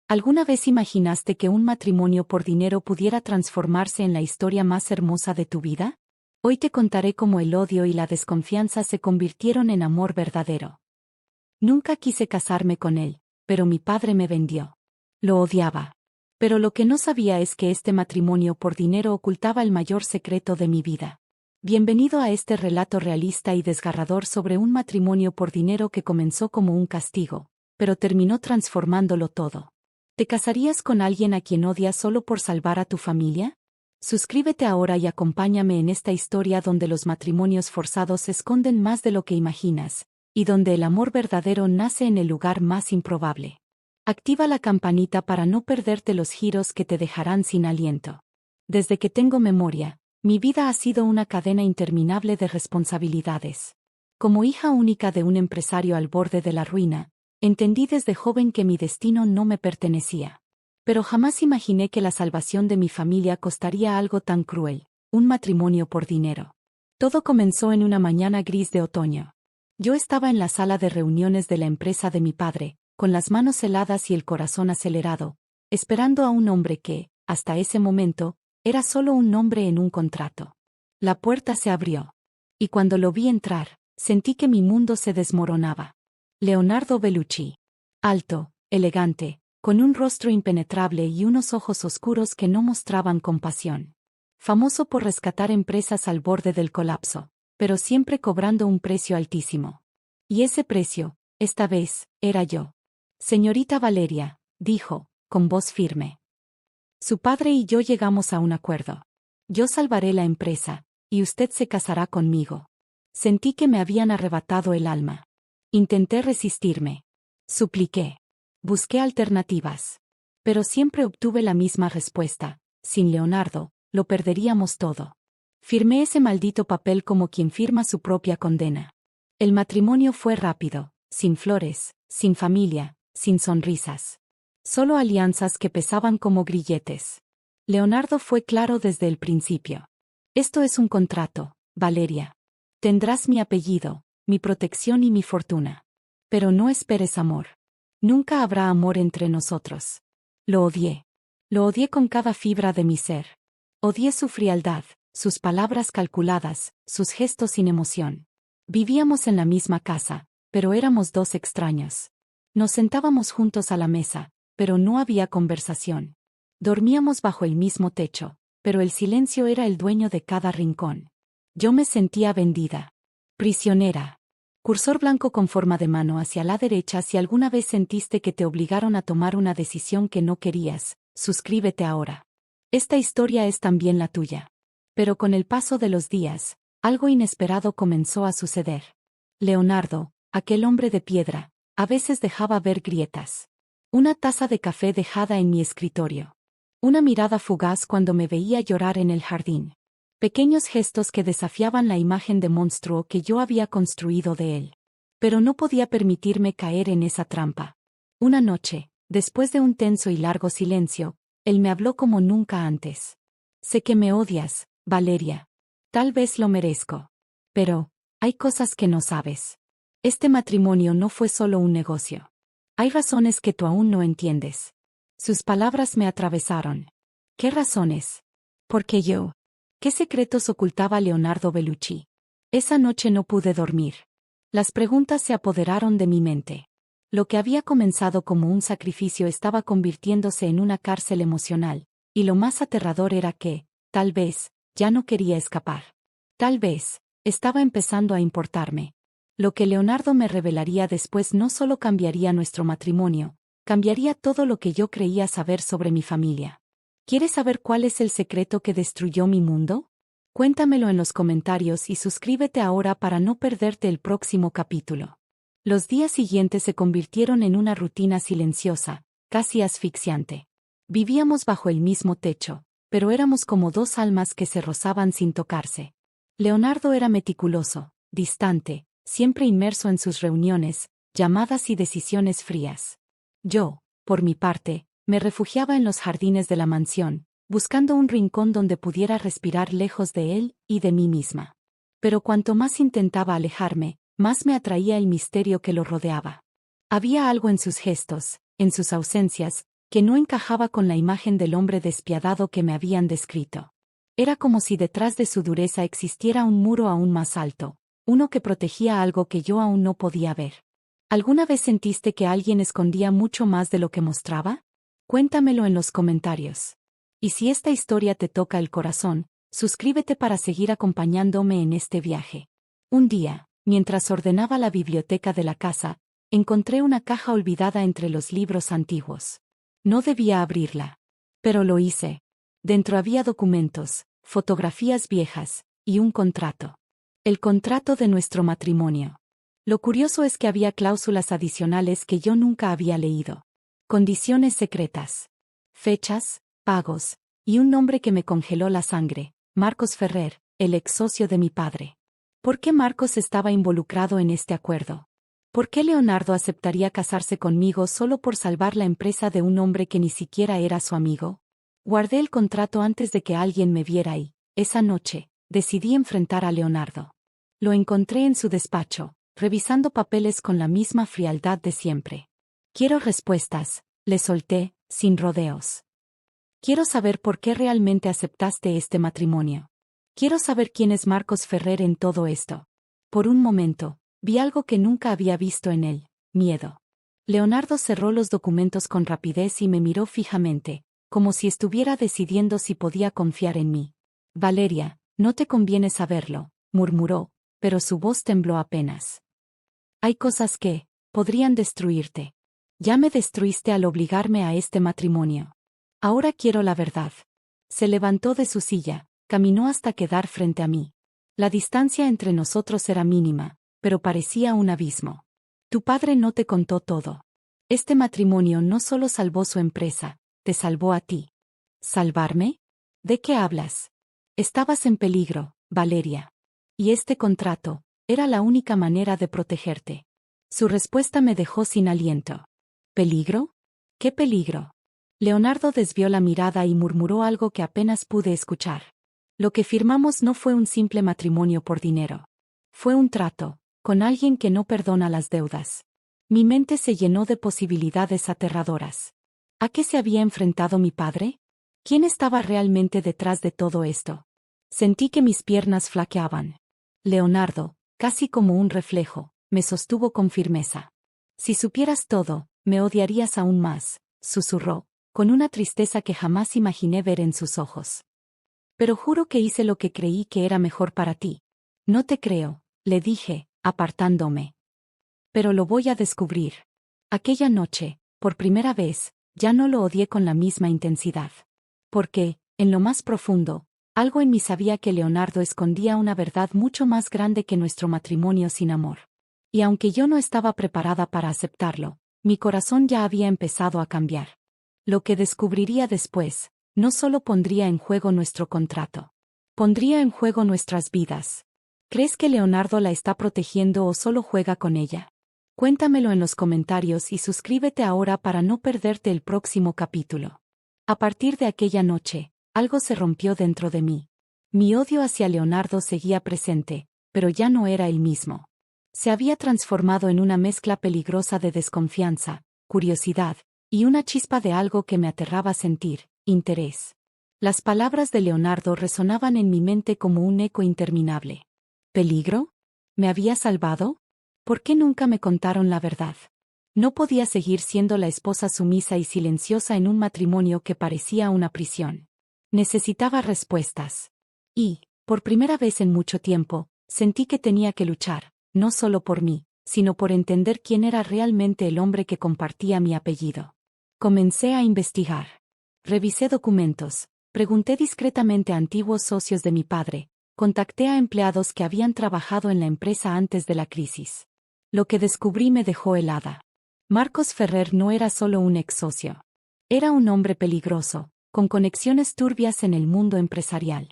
¿Alguna vez imaginaste que un matrimonio por dinero pudiera transformarse en la historia más hermosa de tu vida? Hoy te contaré cómo el odio y la desconfianza se convirtieron en amor verdadero. Nunca quise casarme con él, pero mi padre me vendió. Lo odiaba. Pero lo que no sabía es que este matrimonio por dinero ocultaba el mayor secreto de mi vida. Bienvenido a este relato realista y desgarrador sobre un matrimonio por dinero que comenzó como un castigo, pero terminó transformándolo todo. ¿Te casarías con alguien a quien odias solo por salvar a tu familia? Suscríbete ahora y acompáñame en esta historia donde los matrimonios forzados esconden más de lo que imaginas, y donde el amor verdadero nace en el lugar más improbable. Activa la campanita para no perderte los giros que te dejarán sin aliento. Desde que tengo memoria, mi vida ha sido una cadena interminable de responsabilidades. Como hija única de un empresario al borde de la ruina, entendí desde joven que mi destino no me pertenecía. Pero jamás imaginé que la salvación de mi familia costaría algo tan cruel, un matrimonio por dinero. Todo comenzó en una mañana gris de otoño. Yo estaba en la sala de reuniones de la empresa de mi padre, con las manos heladas y el corazón acelerado, esperando a un hombre que, hasta ese momento, era solo un nombre en un contrato. La puerta se abrió. Y cuando lo vi entrar, sentí que mi mundo se desmoronaba. Leonardo Bellucci. Alto, elegante, con un rostro impenetrable y unos ojos oscuros que no mostraban compasión. Famoso por rescatar empresas al borde del colapso, pero siempre cobrando un precio altísimo. Y ese precio, esta vez, era yo. Señorita Valeria, dijo, con voz firme. Su padre y yo llegamos a un acuerdo. Yo salvaré la empresa, y usted se casará conmigo. Sentí que me habían arrebatado el alma. Intenté resistirme. Supliqué. Busqué alternativas. Pero siempre obtuve la misma respuesta. Sin Leonardo, lo perderíamos todo. Firmé ese maldito papel como quien firma su propia condena. El matrimonio fue rápido, sin flores, sin familia, sin sonrisas. Solo alianzas que pesaban como grilletes. Leonardo fue claro desde el principio. Esto es un contrato, Valeria. Tendrás mi apellido, mi protección y mi fortuna. Pero no esperes amor. Nunca habrá amor entre nosotros. Lo odié. Lo odié con cada fibra de mi ser. Odié su frialdad, sus palabras calculadas, sus gestos sin emoción. Vivíamos en la misma casa, pero éramos dos extraños. Nos sentábamos juntos a la mesa, pero no había conversación. Dormíamos bajo el mismo techo, pero el silencio era el dueño de cada rincón. Yo me sentía vendida. Prisionera. Cursor blanco con forma de mano hacia la derecha. Si alguna vez sentiste que te obligaron a tomar una decisión que no querías, suscríbete ahora. Esta historia es también la tuya. Pero con el paso de los días, algo inesperado comenzó a suceder. Leonardo, aquel hombre de piedra, a veces dejaba ver grietas. Una taza de café dejada en mi escritorio. Una mirada fugaz cuando me veía llorar en el jardín. Pequeños gestos que desafiaban la imagen de monstruo que yo había construido de él. Pero no podía permitirme caer en esa trampa. Una noche, después de un tenso y largo silencio, él me habló como nunca antes. Sé que me odias, Valeria. Tal vez lo merezco. Pero, hay cosas que no sabes. Este matrimonio no fue solo un negocio. Hay razones que tú aún no entiendes. Sus palabras me atravesaron. ¿Qué razones? Porque yo. ¿Qué secretos ocultaba Leonardo Bellucci? Esa noche no pude dormir. Las preguntas se apoderaron de mi mente. Lo que había comenzado como un sacrificio estaba convirtiéndose en una cárcel emocional, y lo más aterrador era que, tal vez, ya no quería escapar. Tal vez, estaba empezando a importarme. Lo que Leonardo me revelaría después no solo cambiaría nuestro matrimonio, cambiaría todo lo que yo creía saber sobre mi familia. ¿Quieres saber cuál es el secreto que destruyó mi mundo? Cuéntamelo en los comentarios y suscríbete ahora para no perderte el próximo capítulo. Los días siguientes se convirtieron en una rutina silenciosa, casi asfixiante. Vivíamos bajo el mismo techo, pero éramos como dos almas que se rozaban sin tocarse. Leonardo era meticuloso, distante, siempre inmerso en sus reuniones, llamadas y decisiones frías. Yo, por mi parte, me refugiaba en los jardines de la mansión, buscando un rincón donde pudiera respirar lejos de él y de mí misma. Pero cuanto más intentaba alejarme, más me atraía el misterio que lo rodeaba. Había algo en sus gestos, en sus ausencias, que no encajaba con la imagen del hombre despiadado que me habían descrito. Era como si detrás de su dureza existiera un muro aún más alto, uno que protegía algo que yo aún no podía ver. ¿Alguna vez sentiste que alguien escondía mucho más de lo que mostraba? Cuéntamelo en los comentarios. Y si esta historia te toca el corazón, suscríbete para seguir acompañándome en este viaje. Un día, mientras ordenaba la biblioteca de la casa, encontré una caja olvidada entre los libros antiguos. No debía abrirla. Pero lo hice. Dentro había documentos, fotografías viejas, y un contrato. El contrato de nuestro matrimonio. Lo curioso es que había cláusulas adicionales que yo nunca había leído. Condiciones secretas. Fechas, pagos, y un nombre que me congeló la sangre, Marcos Ferrer, el ex socio de mi padre. ¿Por qué Marcos estaba involucrado en este acuerdo? ¿Por qué Leonardo aceptaría casarse conmigo solo por salvar la empresa de un hombre que ni siquiera era su amigo? Guardé el contrato antes de que alguien me viera y, esa noche, decidí enfrentar a Leonardo. Lo encontré en su despacho, revisando papeles con la misma frialdad de siempre. Quiero respuestas, le solté, sin rodeos. Quiero saber por qué realmente aceptaste este matrimonio. Quiero saber quién es Marcos Ferrer en todo esto. Por un momento, vi algo que nunca había visto en él, miedo. Leonardo cerró los documentos con rapidez y me miró fijamente, como si estuviera decidiendo si podía confiar en mí. Valeria, no te conviene saberlo, murmuró, pero su voz tembló apenas. Hay cosas que podrían destruirte. Ya me destruiste al obligarme a este matrimonio. Ahora quiero la verdad. Se levantó de su silla, caminó hasta quedar frente a mí. La distancia entre nosotros era mínima, pero parecía un abismo. Tu padre no te contó todo. Este matrimonio no solo salvó su empresa, te salvó a ti. ¿Salvarme? ¿De qué hablas? Estabas en peligro, Valeria. Y este contrato era la única manera de protegerte. Su respuesta me dejó sin aliento. ¿Peligro? ¿Qué peligro? Leonardo desvió la mirada y murmuró algo que apenas pude escuchar. Lo que firmamos no fue un simple matrimonio por dinero. Fue un trato, con alguien que no perdona las deudas. Mi mente se llenó de posibilidades aterradoras. ¿A qué se había enfrentado mi padre? ¿Quién estaba realmente detrás de todo esto? Sentí que mis piernas flaqueaban. Leonardo, casi como un reflejo, me sostuvo con firmeza. Si supieras todo, me odiarías aún más, susurró, con una tristeza que jamás imaginé ver en sus ojos. Pero juro que hice lo que creí que era mejor para ti. No te creo, le dije, apartándome. Pero lo voy a descubrir. Aquella noche, por primera vez, ya no lo odié con la misma intensidad. Porque, en lo más profundo, algo en mí sabía que Leonardo escondía una verdad mucho más grande que nuestro matrimonio sin amor. Y aunque yo no estaba preparada para aceptarlo, mi corazón ya había empezado a cambiar. Lo que descubriría después, no solo pondría en juego nuestro contrato. Pondría en juego nuestras vidas. ¿Crees que Leonardo la está protegiendo o solo juega con ella? Cuéntamelo en los comentarios y suscríbete ahora para no perderte el próximo capítulo. A partir de aquella noche, algo se rompió dentro de mí. Mi odio hacia Leonardo seguía presente, pero ya no era el mismo. Se había transformado en una mezcla peligrosa de desconfianza, curiosidad, y una chispa de algo que me aterraba sentir, interés. Las palabras de Leonardo resonaban en mi mente como un eco interminable. ¿Peligro? ¿Me había salvado? ¿Por qué nunca me contaron la verdad? No podía seguir siendo la esposa sumisa y silenciosa en un matrimonio que parecía una prisión. Necesitaba respuestas. Y, por primera vez en mucho tiempo, sentí que tenía que luchar, no solo por mí, sino por entender quién era realmente el hombre que compartía mi apellido. Comencé a investigar. Revisé documentos, pregunté discretamente a antiguos socios de mi padre, contacté a empleados que habían trabajado en la empresa antes de la crisis. Lo que descubrí me dejó helada. Marcos Ferrer no era solo un ex socio. Era un hombre peligroso, con conexiones turbias en el mundo empresarial.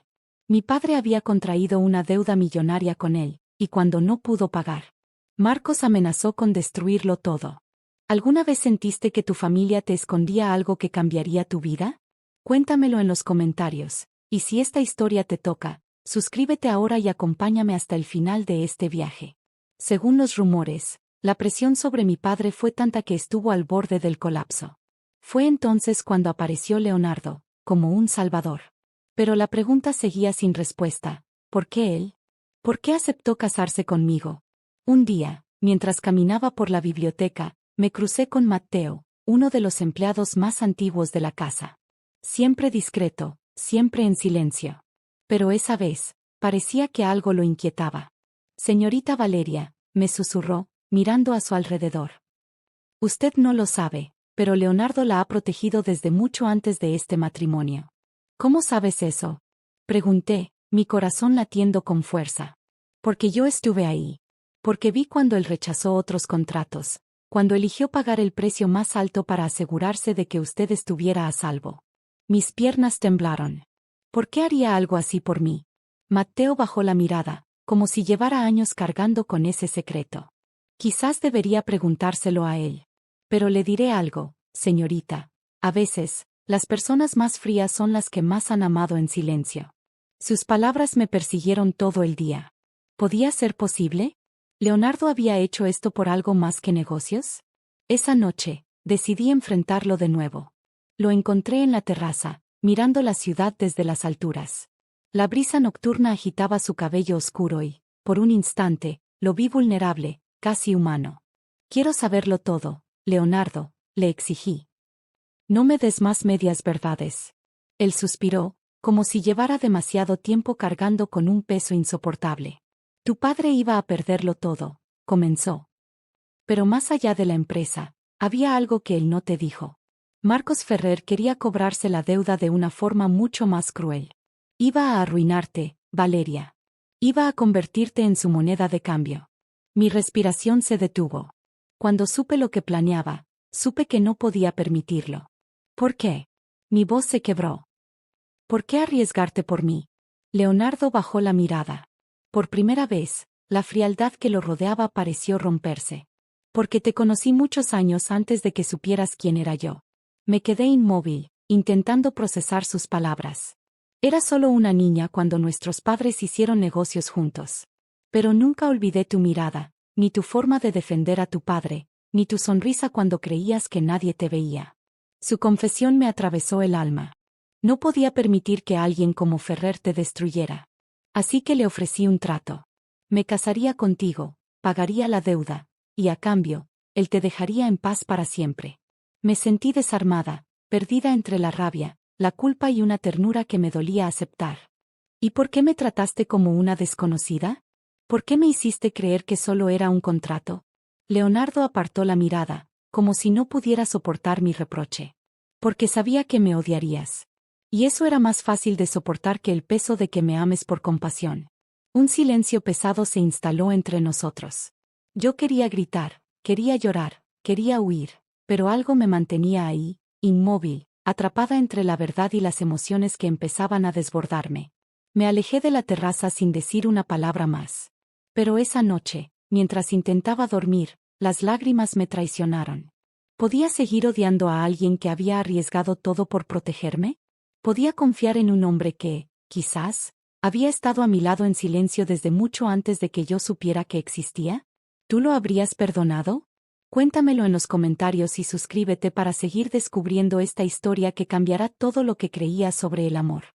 Mi padre había contraído una deuda millonaria con él, y cuando no pudo pagar, Marcos amenazó con destruirlo todo. ¿Alguna vez sentiste que tu familia te escondía algo que cambiaría tu vida? Cuéntamelo en los comentarios, y si esta historia te toca, suscríbete ahora y acompáñame hasta el final de este viaje. Según los rumores, la presión sobre mi padre fue tanta que estuvo al borde del colapso. Fue entonces cuando apareció Leonardo, como un salvador. Pero la pregunta seguía sin respuesta. ¿Por qué él? ¿Por qué aceptó casarse conmigo? Un día, mientras caminaba por la biblioteca, me crucé con Matteo, uno de los empleados más antiguos de la casa. Siempre discreto, siempre en silencio. Pero esa vez, parecía que algo lo inquietaba. Señorita Valeria, me susurró, mirando a su alrededor. Usted no lo sabe, pero Leonardo la ha protegido desde mucho antes de este matrimonio. ¿Cómo sabes eso? Pregunté, mi corazón latiendo con fuerza. Porque yo estuve ahí. Porque vi cuando él rechazó otros contratos, cuando eligió pagar el precio más alto para asegurarse de que usted estuviera a salvo. Mis piernas temblaron. ¿Por qué haría algo así por mí? Matteo bajó la mirada, como si llevara años cargando con ese secreto. Quizás debería preguntárselo a él. Pero le diré algo, señorita. A veces, las personas más frías son las que más han amado en silencio. Sus palabras me persiguieron todo el día. ¿Podía ser posible? ¿Leonardo había hecho esto por algo más que negocios? Esa noche, decidí enfrentarlo de nuevo. Lo encontré en la terraza, mirando la ciudad desde las alturas. La brisa nocturna agitaba su cabello oscuro y, por un instante, lo vi vulnerable, casi humano. Quiero saberlo todo, Leonardo, le exigí. No me des más medias verdades. Él suspiró, como si llevara demasiado tiempo cargando con un peso insoportable. Tu padre iba a perderlo todo, comenzó. Pero más allá de la empresa, había algo que él no te dijo. Marcos Ferrer quería cobrarse la deuda de una forma mucho más cruel. Iba a arruinarte, Valeria. Iba a convertirte en su moneda de cambio. Mi respiración se detuvo. Cuando supe lo que planeaba, supe que no podía permitirlo. ¿Por qué? Mi voz se quebró. ¿Por qué arriesgarte por mí? Leonardo bajó la mirada. Por primera vez, la frialdad que lo rodeaba pareció romperse. Porque te conocí muchos años antes de que supieras quién era yo. Me quedé inmóvil, intentando procesar sus palabras. Era solo una niña cuando nuestros padres hicieron negocios juntos. Pero nunca olvidé tu mirada, ni tu forma de defender a tu padre, ni tu sonrisa cuando creías que nadie te veía. Su confesión me atravesó el alma. No podía permitir que alguien como Ferrer te destruyera. Así que le ofrecí un trato. Me casaría contigo, pagaría la deuda, y a cambio, él te dejaría en paz para siempre. Me sentí desarmada, perdida entre la rabia, la culpa y una ternura que me dolía aceptar. ¿Y por qué me trataste como una desconocida? ¿Por qué me hiciste creer que solo era un contrato? Leonardo apartó la mirada, como si no pudiera soportar mi reproche. Porque sabía que me odiarías. Y eso era más fácil de soportar que el peso de que me ames por compasión. Un silencio pesado se instaló entre nosotros. Yo quería gritar, quería llorar, quería huir, pero algo me mantenía ahí, inmóvil, atrapada entre la verdad y las emociones que empezaban a desbordarme. Me alejé de la terraza sin decir una palabra más. Pero esa noche, mientras intentaba dormir, las lágrimas me traicionaron. ¿Podía seguir odiando a alguien que había arriesgado todo por protegerme? ¿Podía confiar en un hombre que, quizás, había estado a mi lado en silencio desde mucho antes de que yo supiera que existía? ¿Tú lo habrías perdonado? Cuéntamelo en los comentarios y suscríbete para seguir descubriendo esta historia que cambiará todo lo que creía sobre el amor.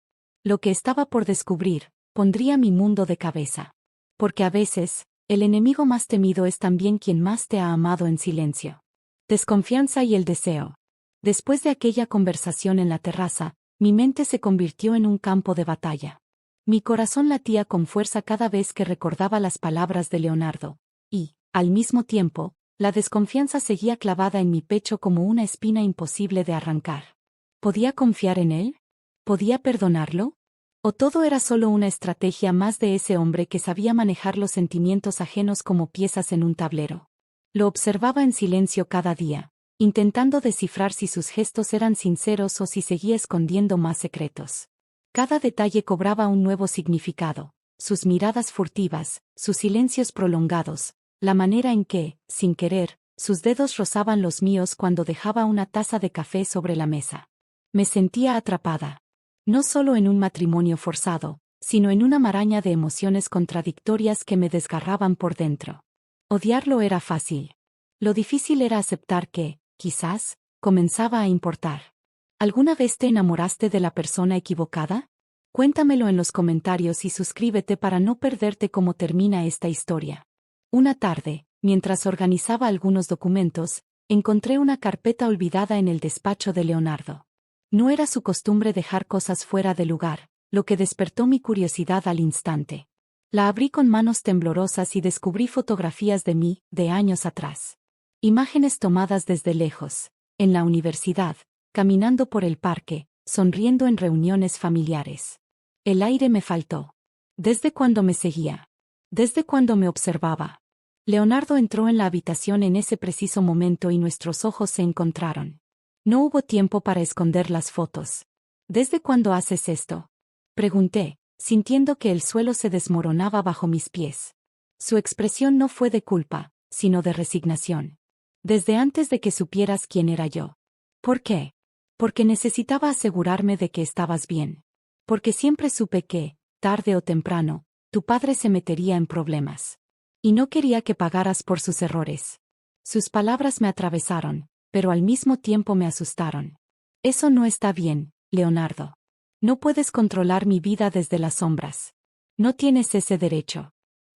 Lo que estaba por descubrir, pondría mi mundo de cabeza. Porque a veces, el enemigo más temido es también quien más te ha amado en silencio. Desconfianza y el deseo. Después de aquella conversación en la terraza, mi mente se convirtió en un campo de batalla. Mi corazón latía con fuerza cada vez que recordaba las palabras de Leonardo, y, al mismo tiempo, la desconfianza seguía clavada en mi pecho como una espina imposible de arrancar. ¿Podía confiar en él? ¿Podía perdonarlo? ¿O todo era solo una estrategia más de ese hombre que sabía manejar los sentimientos ajenos como piezas en un tablero? Lo observaba en silencio cada día, intentando descifrar si sus gestos eran sinceros o si seguía escondiendo más secretos. Cada detalle cobraba un nuevo significado, sus miradas furtivas, sus silencios prolongados, la manera en que, sin querer, sus dedos rozaban los míos cuando dejaba una taza de café sobre la mesa. Me sentía atrapada. No solo en un matrimonio forzado, sino en una maraña de emociones contradictorias que me desgarraban por dentro. Odiarlo era fácil. Lo difícil era aceptar que, quizás, comenzaba a importar. ¿Alguna vez te enamoraste de la persona equivocada? Cuéntamelo en los comentarios y suscríbete para no perderte cómo termina esta historia. Una tarde, mientras organizaba algunos documentos, encontré una carpeta olvidada en el despacho de Leonardo. No era su costumbre dejar cosas fuera de lugar, lo que despertó mi curiosidad al instante. La abrí con manos temblorosas y descubrí fotografías de mí, de años atrás. Imágenes tomadas desde lejos, en la universidad, caminando por el parque, sonriendo en reuniones familiares. El aire me faltó. ¿Desde cuándo me seguía? ¿Desde cuándo me observaba? Leonardo entró en la habitación en ese preciso momento y nuestros ojos se encontraron. No hubo tiempo para esconder las fotos. ¿Desde cuándo haces esto?, pregunté, sintiendo que el suelo se desmoronaba bajo mis pies. Su expresión no fue de culpa, sino de resignación. Desde antes de que supieras quién era yo. ¿Por qué? Porque necesitaba asegurarme de que estabas bien. Porque siempre supe que, tarde o temprano, tu padre se metería en problemas. Y no quería que pagaras por sus errores. Sus palabras me atravesaron, pero al mismo tiempo me asustaron. Eso no está bien, Leonardo. No puedes controlar mi vida desde las sombras. No tienes ese derecho.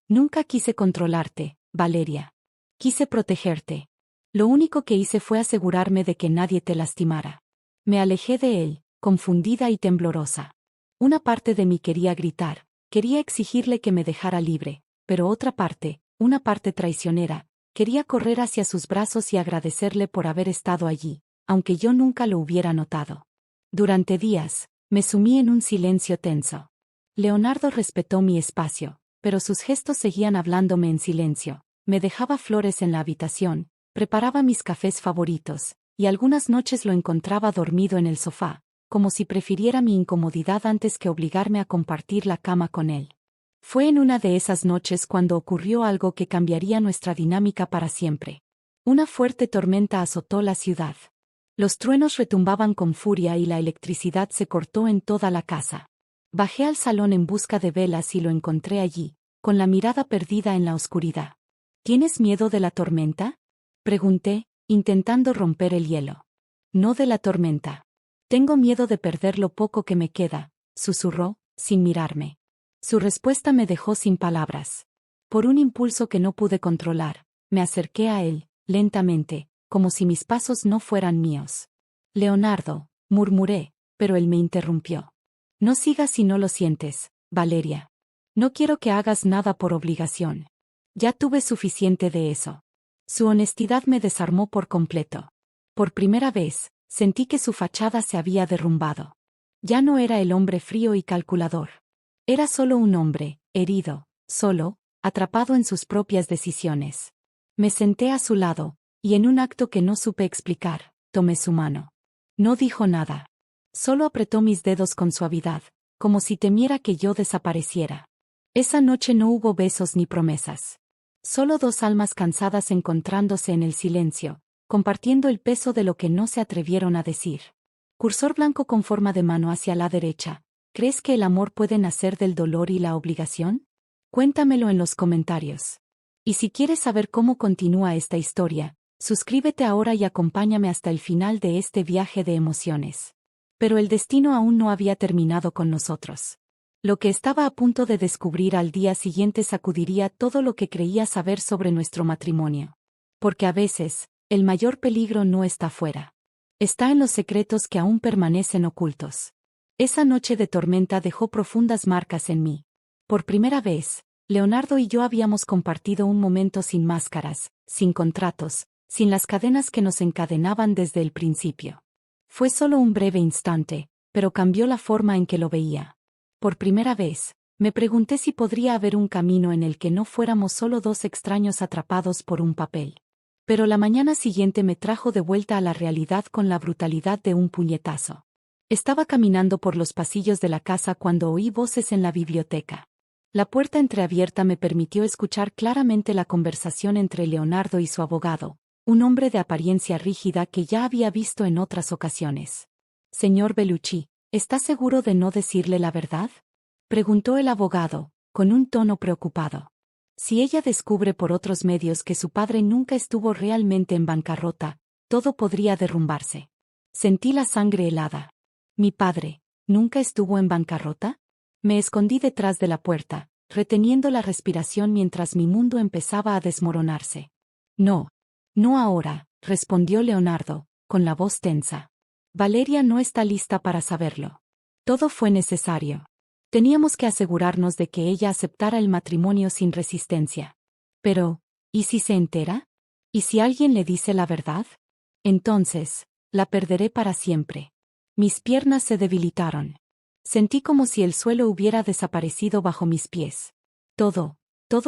Nunca quise controlarte, Valeria. Quise protegerte. Lo único que hice fue asegurarme de que nadie te lastimara. Me alejé de él, confundida y temblorosa. Una parte de mí quería gritar, quería exigirle que me dejara libre, pero otra parte, una parte traicionera, quería correr hacia sus brazos y agradecerle por haber estado allí, aunque yo nunca lo hubiera notado. Durante días, me sumí en un silencio tenso. Leonardo respetó mi espacio, pero sus gestos seguían hablándome en silencio. Me dejaba flores en la habitación, preparaba mis cafés favoritos, y algunas noches lo encontraba dormido en el sofá, como si prefiriera mi incomodidad antes que obligarme a compartir la cama con él. Fue en una de esas noches cuando ocurrió algo que cambiaría nuestra dinámica para siempre. Una fuerte tormenta azotó la ciudad. Los truenos retumbaban con furia y la electricidad se cortó en toda la casa. Bajé al salón en busca de velas y lo encontré allí, con la mirada perdida en la oscuridad. ¿Tienes miedo de la tormenta?, pregunté, intentando romper el hielo. No de la tormenta. Tengo miedo de perder lo poco que me queda, susurró, sin mirarme. Su respuesta me dejó sin palabras. Por un impulso que no pude controlar, me acerqué a él, lentamente, como si mis pasos no fueran míos. Leonardo, murmuré, pero él me interrumpió. No sigas si no lo sientes, Valeria. No quiero que hagas nada por obligación. Ya tuve suficiente de eso. Su honestidad me desarmó por completo. Por primera vez, sentí que su fachada se había derrumbado. Ya no era el hombre frío y calculador. Era solo un hombre, herido, solo, atrapado en sus propias decisiones. Me senté a su lado, y en un acto que no supe explicar, tomé su mano. No dijo nada. Solo apretó mis dedos con suavidad, como si temiera que yo desapareciera. Esa noche no hubo besos ni promesas. Solo dos almas cansadas encontrándose en el silencio, compartiendo el peso de lo que no se atrevieron a decir. Cursor blanco con forma de mano hacia la derecha. ¿Crees que el amor puede nacer del dolor y la obligación? Cuéntamelo en los comentarios. Y si quieres saber cómo continúa esta historia, suscríbete ahora y acompáñame hasta el final de este viaje de emociones. Pero el destino aún no había terminado con nosotros. Lo que estaba a punto de descubrir al día siguiente sacudiría todo lo que creía saber sobre nuestro matrimonio. Porque a veces, el mayor peligro no está fuera. Está en los secretos que aún permanecen ocultos. Esa noche de tormenta dejó profundas marcas en mí. Por primera vez, Leonardo y yo habíamos compartido un momento sin máscaras, sin contratos, sin las cadenas que nos encadenaban desde el principio. Fue solo un breve instante, pero cambió la forma en que lo veía. Por primera vez, me pregunté si podría haber un camino en el que no fuéramos solo dos extraños atrapados por un papel. Pero la mañana siguiente me trajo de vuelta a la realidad con la brutalidad de un puñetazo. Estaba caminando por los pasillos de la casa cuando oí voces en la biblioteca. La puerta entreabierta me permitió escuchar claramente la conversación entre Leonardo y su abogado, un hombre de apariencia rígida que ya había visto en otras ocasiones. Señor Bellucci, ¿está seguro de no decirle la verdad?, preguntó el abogado, con un tono preocupado. Si ella descubre por otros medios que su padre nunca estuvo realmente en bancarrota, todo podría derrumbarse. Sentí la sangre helada. ¿Mi padre nunca estuvo en bancarrota? Me escondí detrás de la puerta, reteniendo la respiración mientras mi mundo empezaba a desmoronarse. No. No ahora, respondió Leonardo, con la voz tensa. Valeria no está lista para saberlo. Todo fue necesario. Teníamos que asegurarnos de que ella aceptara el matrimonio sin resistencia. Pero, ¿y si se entera? ¿Y si alguien le dice la verdad? Entonces, la perderé para siempre. Mis piernas se debilitaron. Sentí como si el suelo hubiera desaparecido bajo mis pies. ¿Todo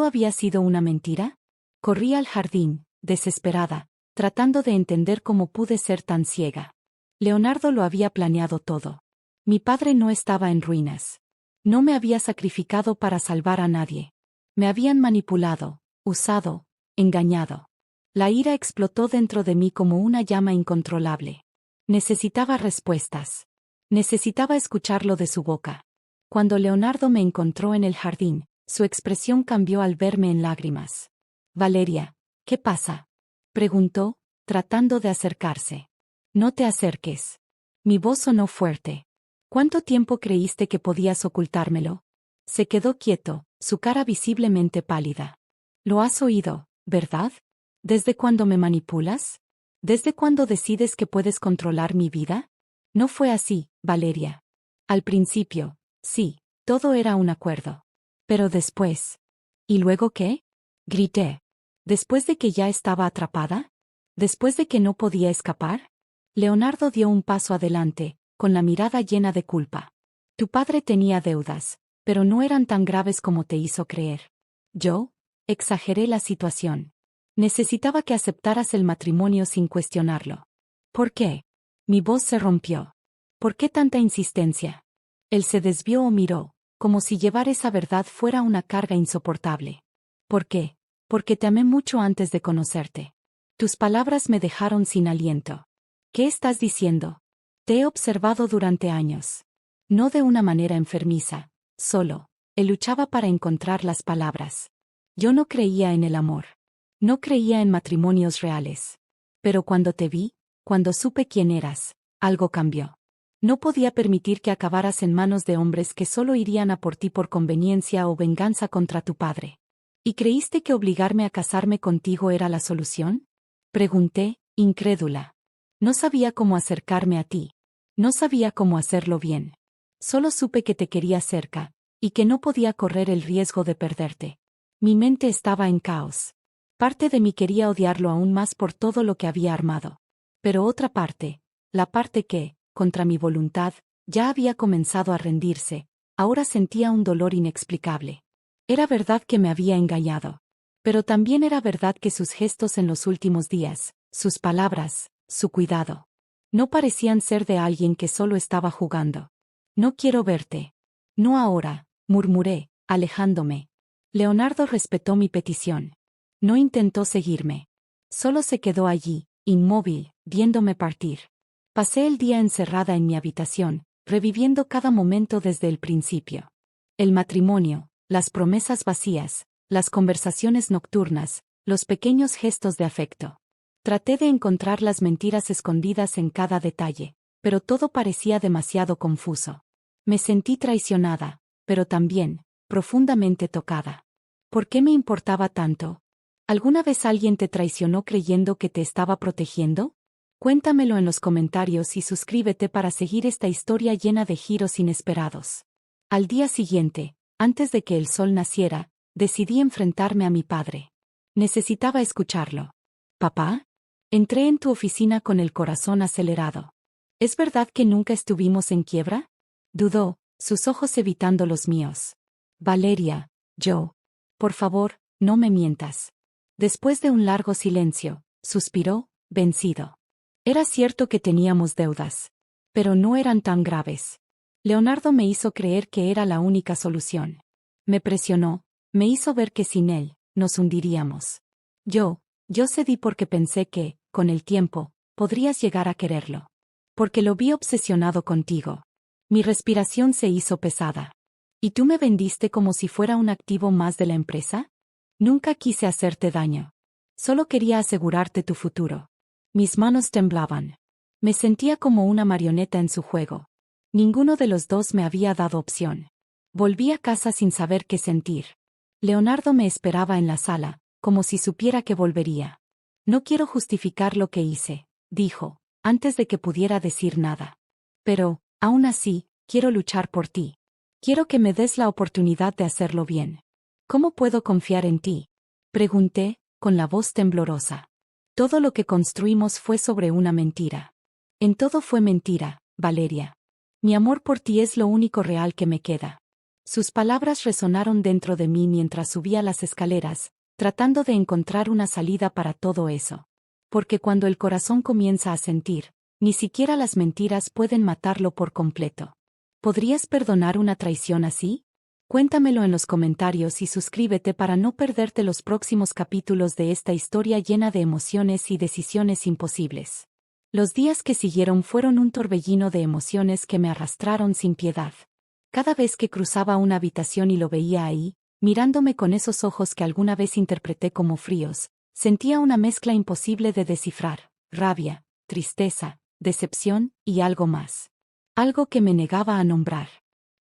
había sido una mentira? Corrí al jardín, desesperada, tratando de entender cómo pude ser tan ciega. Leonardo lo había planeado todo. Mi padre no estaba en ruinas. No me había sacrificado para salvar a nadie. Me habían manipulado, usado, engañado. La ira explotó dentro de mí como una llama incontrolable. Necesitaba respuestas. Necesitaba escucharlo de su boca. Cuando Leonardo me encontró en el jardín, su expresión cambió al verme en lágrimas. Valeria, ¿qué pasa?, preguntó, tratando de acercarse. No te acerques. Mi voz sonó fuerte. ¿Cuánto tiempo creíste que podías ocultármelo? Se quedó quieto, su cara visiblemente pálida. Lo has oído, ¿verdad? ¿Desde cuándo me manipulas? ¿Desde cuándo decides que puedes controlar mi vida? No fue así, Valeria. Al principio, sí, todo era un acuerdo. Pero después. ¿Y luego qué?, grité. ¿Después de que ya estaba atrapada? ¿Después de que no podía escapar? Leonardo dio un paso adelante, con la mirada llena de culpa. Tu padre tenía deudas, pero no eran tan graves como te hizo creer. Yo exageré la situación. Necesitaba que aceptaras el matrimonio sin cuestionarlo. ¿Por qué? Mi voz se rompió. ¿Por qué tanta insistencia? Él se desvió o miró, como si llevar esa verdad fuera una carga insoportable. ¿Por qué? Porque te amé mucho antes de conocerte. Tus palabras me dejaron sin aliento. ¿Qué estás diciendo? Te he observado durante años. No de una manera enfermiza, solo. Él luchaba para encontrar las palabras. Yo no creía en el amor. No creía en matrimonios reales. Pero cuando te vi, cuando supe quién eras, algo cambió. No podía permitir que acabaras en manos de hombres que solo irían a por ti por conveniencia o venganza contra tu padre. ¿Y creíste que obligarme a casarme contigo era la solución?, pregunté, incrédula. No sabía cómo acercarme a ti. No sabía cómo hacerlo bien. Solo supe que te quería cerca, y que no podía correr el riesgo de perderte. Mi mente estaba en caos. Parte de mí quería odiarlo aún más por todo lo que había armado. Pero otra parte, la parte que, contra mi voluntad, ya había comenzado a rendirse, ahora sentía un dolor inexplicable. Era verdad que me había engañado. Pero también era verdad que sus gestos en los últimos días, sus palabras, su cuidado, no parecían ser de alguien que solo estaba jugando. No quiero verte. No ahora, murmuré, alejándome. Leonardo respetó mi petición. No intentó seguirme. Solo se quedó allí, inmóvil, viéndome partir. Pasé el día encerrada en mi habitación, reviviendo cada momento desde el principio. El matrimonio, las promesas vacías, las conversaciones nocturnas, los pequeños gestos de afecto. Traté de encontrar las mentiras escondidas en cada detalle, pero todo parecía demasiado confuso. Me sentí traicionada, pero también, profundamente tocada. ¿Por qué me importaba tanto? ¿Alguna vez alguien te traicionó creyendo que te estaba protegiendo? Cuéntamelo en los comentarios y suscríbete para seguir esta historia llena de giros inesperados. Al día siguiente, antes de que el sol naciera, decidí enfrentarme a mi padre. Necesitaba escucharlo. ¿Papá? Entré en tu oficina con el corazón acelerado. ¿Es verdad que nunca estuvimos en quiebra?, dudó, sus ojos evitando los míos. Valeria, por favor, no me mientas. Después de un largo silencio, suspiró, vencido. Era cierto que teníamos deudas. Pero no eran tan graves. Leonardo me hizo creer que era la única solución. Me presionó, me hizo ver que sin él, nos hundiríamos. Yo cedí porque pensé que, con el tiempo, podrías llegar a quererlo. Porque lo vi obsesionado contigo. Mi respiración se hizo pesada. ¿Y tú me vendiste como si fuera un activo más de la empresa? Nunca quise hacerte daño. Solo quería asegurarte tu futuro. Mis manos temblaban. Me sentía como una marioneta en su juego. Ninguno de los dos me había dado opción. Volví a casa sin saber qué sentir. Leonardo me esperaba en la sala, como si supiera que volvería. No quiero justificar lo que hice, dijo, antes de que pudiera decir nada. Pero, aún así, quiero luchar por ti. Quiero que me des la oportunidad de hacerlo bien. ¿Cómo puedo confiar en ti? Pregunté, con la voz temblorosa. Todo lo que construimos fue sobre una mentira. En todo fue mentira, Valeria. Mi amor por ti es lo único real que me queda. Sus palabras resonaron dentro de mí mientras subía las escaleras, tratando de encontrar una salida para todo eso. Porque cuando el corazón comienza a sentir, ni siquiera las mentiras pueden matarlo por completo. ¿Podrías perdonar una traición así? Cuéntamelo en los comentarios y suscríbete para no perderte los próximos capítulos de esta historia llena de emociones y decisiones imposibles. Los días que siguieron fueron un torbellino de emociones que me arrastraron sin piedad. Cada vez que cruzaba una habitación y lo veía ahí, mirándome con esos ojos que alguna vez interpreté como fríos, sentía una mezcla imposible de descifrar: rabia, tristeza, decepción y algo más. Algo que me negaba a nombrar.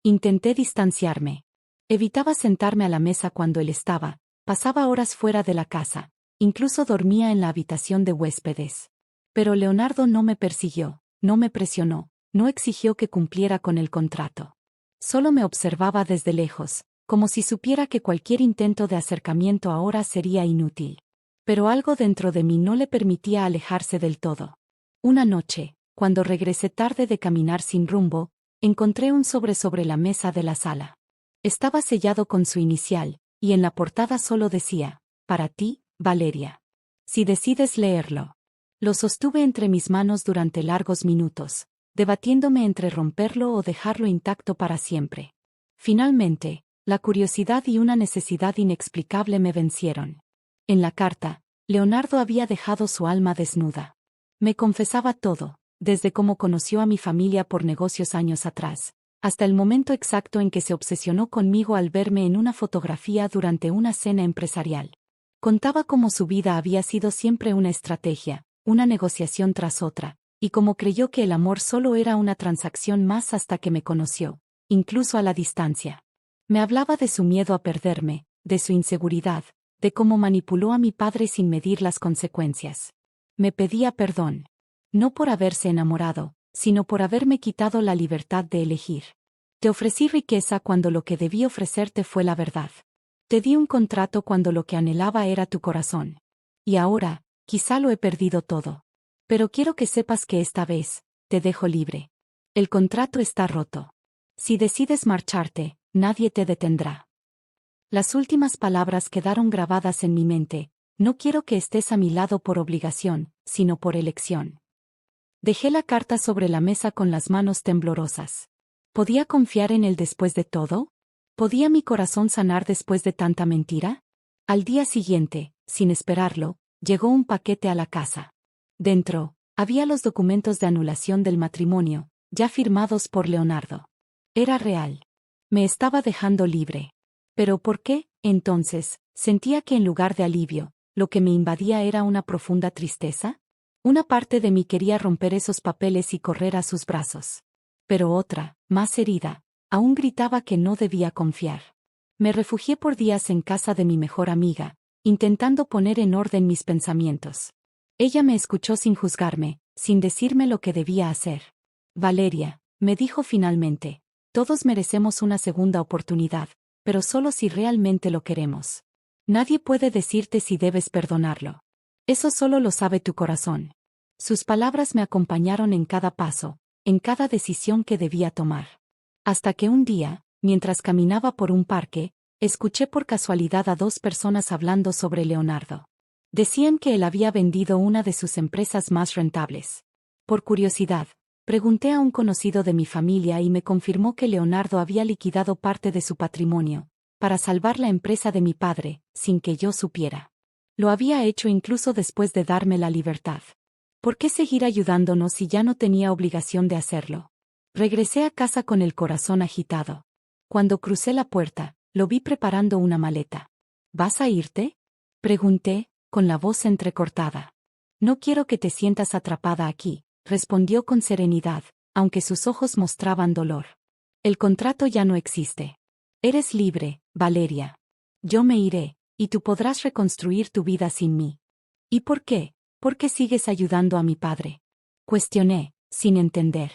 Intenté distanciarme. Evitaba sentarme a la mesa cuando él estaba, pasaba horas fuera de la casa, incluso dormía en la habitación de huéspedes. Pero Leonardo no me persiguió, no me presionó, no exigió que cumpliera con el contrato. Solo me observaba desde lejos, como si supiera que cualquier intento de acercamiento ahora sería inútil. Pero algo dentro de mí no le permitía alejarse del todo. Una noche, cuando regresé tarde de caminar sin rumbo, encontré un sobre la mesa de la sala. Estaba sellado con su inicial, y en la portada solo decía: para ti, Valeria. Si decides leerlo. Lo sostuve entre mis manos durante largos minutos, debatiéndome entre romperlo o dejarlo intacto para siempre. Finalmente, la curiosidad y una necesidad inexplicable me vencieron. En la carta, Leonardo había dejado su alma desnuda. Me confesaba todo, desde cómo conoció a mi familia por negocios años atrás, hasta el momento exacto en que se obsesionó conmigo al verme en una fotografía durante una cena empresarial. Contaba cómo su vida había sido siempre una estrategia, una negociación tras otra, y cómo creyó que el amor solo era una transacción más hasta que me conoció, incluso a la distancia. Me hablaba de su miedo a perderme, de su inseguridad, de cómo manipuló a mi padre sin medir las consecuencias. Me pedía perdón. No por haberse enamorado, sino por haberme quitado la libertad de elegir. Te ofrecí riqueza cuando lo que debí ofrecerte fue la verdad. Te di un contrato cuando lo que anhelaba era tu corazón. Y ahora, quizá lo he perdido todo. Pero quiero que sepas que esta vez, te dejo libre. El contrato está roto. Si decides marcharte, nadie te detendrá. Las últimas palabras quedaron grabadas en mi mente: no quiero que estés a mi lado por obligación, sino por elección. Dejé la carta sobre la mesa con las manos temblorosas. ¿Podía confiar en él después de todo? ¿Podía mi corazón sanar después de tanta mentira? Al día siguiente, sin esperarlo, llegó un paquete a la casa. Dentro, había los documentos de anulación del matrimonio, ya firmados por Leonardo. Era real. Me estaba dejando libre. ¿Pero por qué? Entonces, sentía que en lugar de alivio, lo que me invadía era una profunda tristeza. Una parte de mí quería romper esos papeles y correr a sus brazos. Pero otra, más herida, aún gritaba que no debía confiar. Me refugié por días en casa de mi mejor amiga, intentando poner en orden mis pensamientos. Ella me escuchó sin juzgarme, sin decirme lo que debía hacer. Valeria, me dijo finalmente, todos merecemos una segunda oportunidad, pero solo si realmente lo queremos. Nadie puede decirte si debes perdonarlo. Eso solo lo sabe tu corazón. Sus palabras me acompañaron en cada paso, en cada decisión que debía tomar. Hasta que un día, mientras caminaba por un parque, escuché por casualidad a dos personas hablando sobre Leonardo. Decían que él había vendido una de sus empresas más rentables. Por curiosidad, pregunté a un conocido de mi familia y me confirmó que Leonardo había liquidado parte de su patrimonio, para salvar la empresa de mi padre, sin que yo supiera. Lo había hecho incluso después de darme la libertad. ¿Por qué seguir ayudándonos si ya no tenía obligación de hacerlo? Regresé a casa con el corazón agitado. Cuando crucé la puerta, lo vi preparando una maleta. ¿Vas a irte?, pregunté, con la voz entrecortada. No quiero que te sientas atrapada aquí, respondió con serenidad, aunque sus ojos mostraban dolor. El contrato ya no existe. Eres libre, Valeria. Yo me iré, y tú podrás reconstruir tu vida sin mí. ¿Y por qué? ¿Por qué sigues ayudando a mi padre? Cuestioné, sin entender.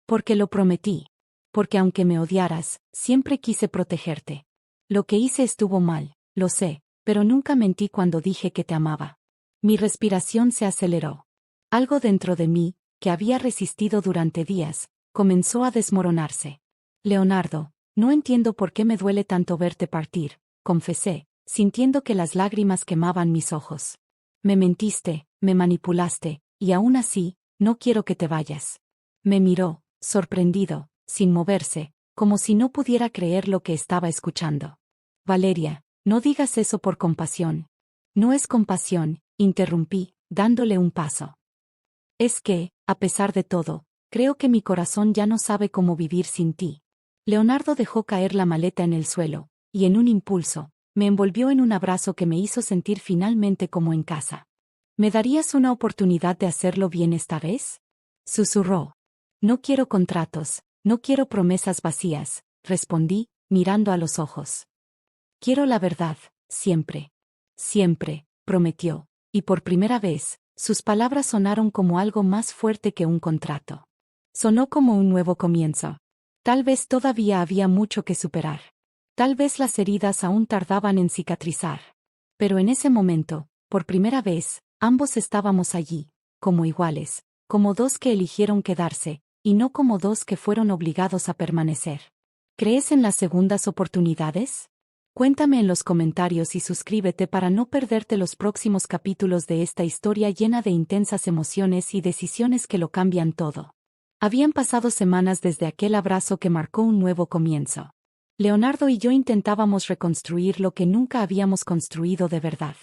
Porque lo prometí. Porque aunque me odiaras, siempre quise protegerte. Lo que hice estuvo mal, lo sé, pero nunca mentí cuando dije que te amaba. Mi respiración se aceleró. Algo dentro de mí, que había resistido durante días, comenzó a desmoronarse. Leonardo, no entiendo por qué me duele tanto verte partir, confesé, sintiendo que las lágrimas quemaban mis ojos. Me mentiste, me manipulaste, y aún así, no quiero que te vayas. Me miró, sorprendido, sin moverse, como si no pudiera creer lo que estaba escuchando. Valeria, no digas eso por compasión. No es compasión, interrumpí, dándole un paso. Es que, a pesar de todo, creo que mi corazón ya no sabe cómo vivir sin ti. Leonardo dejó caer la maleta en el suelo, y en un impulso, me envolvió en un abrazo que me hizo sentir finalmente como en casa. ¿Me darías una oportunidad de hacerlo bien esta vez? Susurró. No quiero contratos, no quiero promesas vacías, respondí, mirando a los ojos. Quiero la verdad, siempre. Siempre, prometió, y por primera vez, sus palabras sonaron como algo más fuerte que un contrato. Sonó como un nuevo comienzo. Tal vez todavía había mucho que superar. Tal vez las heridas aún tardaban en cicatrizar. Pero en ese momento, por primera vez, ambos estábamos allí, como iguales, como dos que eligieron quedarse, y no como dos que fueron obligados a permanecer. ¿Crees en las segundas oportunidades? Cuéntame en los comentarios y suscríbete para no perderte los próximos capítulos de esta historia llena de intensas emociones y decisiones que lo cambian todo. Habían pasado semanas desde aquel abrazo que marcó un nuevo comienzo. Leonardo y yo intentábamos reconstruir lo que nunca habíamos construido de verdad.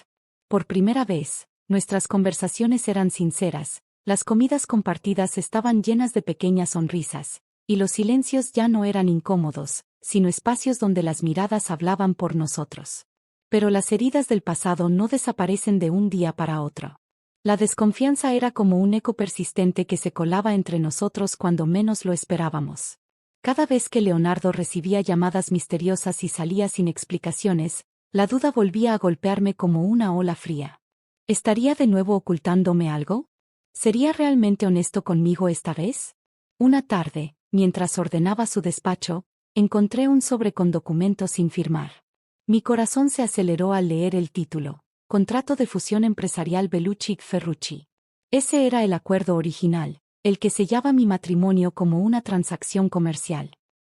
Por primera vez, nuestras conversaciones eran sinceras, las comidas compartidas estaban llenas de pequeñas sonrisas, y los silencios ya no eran incómodos, sino espacios donde las miradas hablaban por nosotros. Pero las heridas del pasado no desaparecen de un día para otro. La desconfianza era como un eco persistente que se colaba entre nosotros cuando menos lo esperábamos. Cada vez que Leonardo recibía llamadas misteriosas y salía sin explicaciones, la duda volvía a golpearme como una ola fría. ¿Estaría de nuevo ocultándome algo? ¿Sería realmente honesto conmigo esta vez? Una tarde, mientras ordenaba su despacho, encontré un sobre con documentos sin firmar. Mi corazón se aceleró al leer el título: Contrato de fusión empresarial Bellucci-Ferrucci. Ese era el acuerdo original, el que sellaba mi matrimonio como una transacción comercial.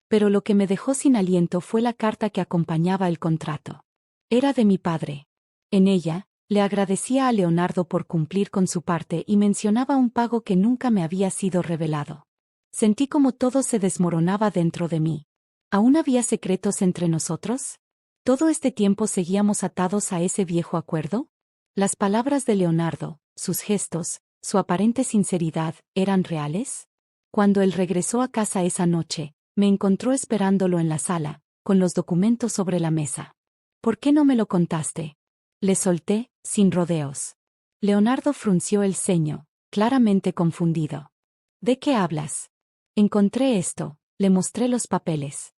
Pero lo que me dejó sin aliento fue la carta que acompañaba el contrato. Era de mi padre. En ella, le agradecía a Leonardo por cumplir con su parte y mencionaba un pago que nunca me había sido revelado. Sentí como todo se desmoronaba dentro de mí. ¿Aún había secretos entre nosotros? ¿Todo este tiempo seguíamos atados a ese viejo acuerdo? Las palabras de Leonardo, sus gestos, su aparente sinceridad, ¿eran reales? Cuando él regresó a casa esa noche, me encontró esperándolo en la sala, con los documentos sobre la mesa. ¿Por qué no me lo contaste? Le solté, sin rodeos. Leonardo frunció el ceño, claramente confundido. ¿De qué hablas? Encontré esto, le mostré los papeles.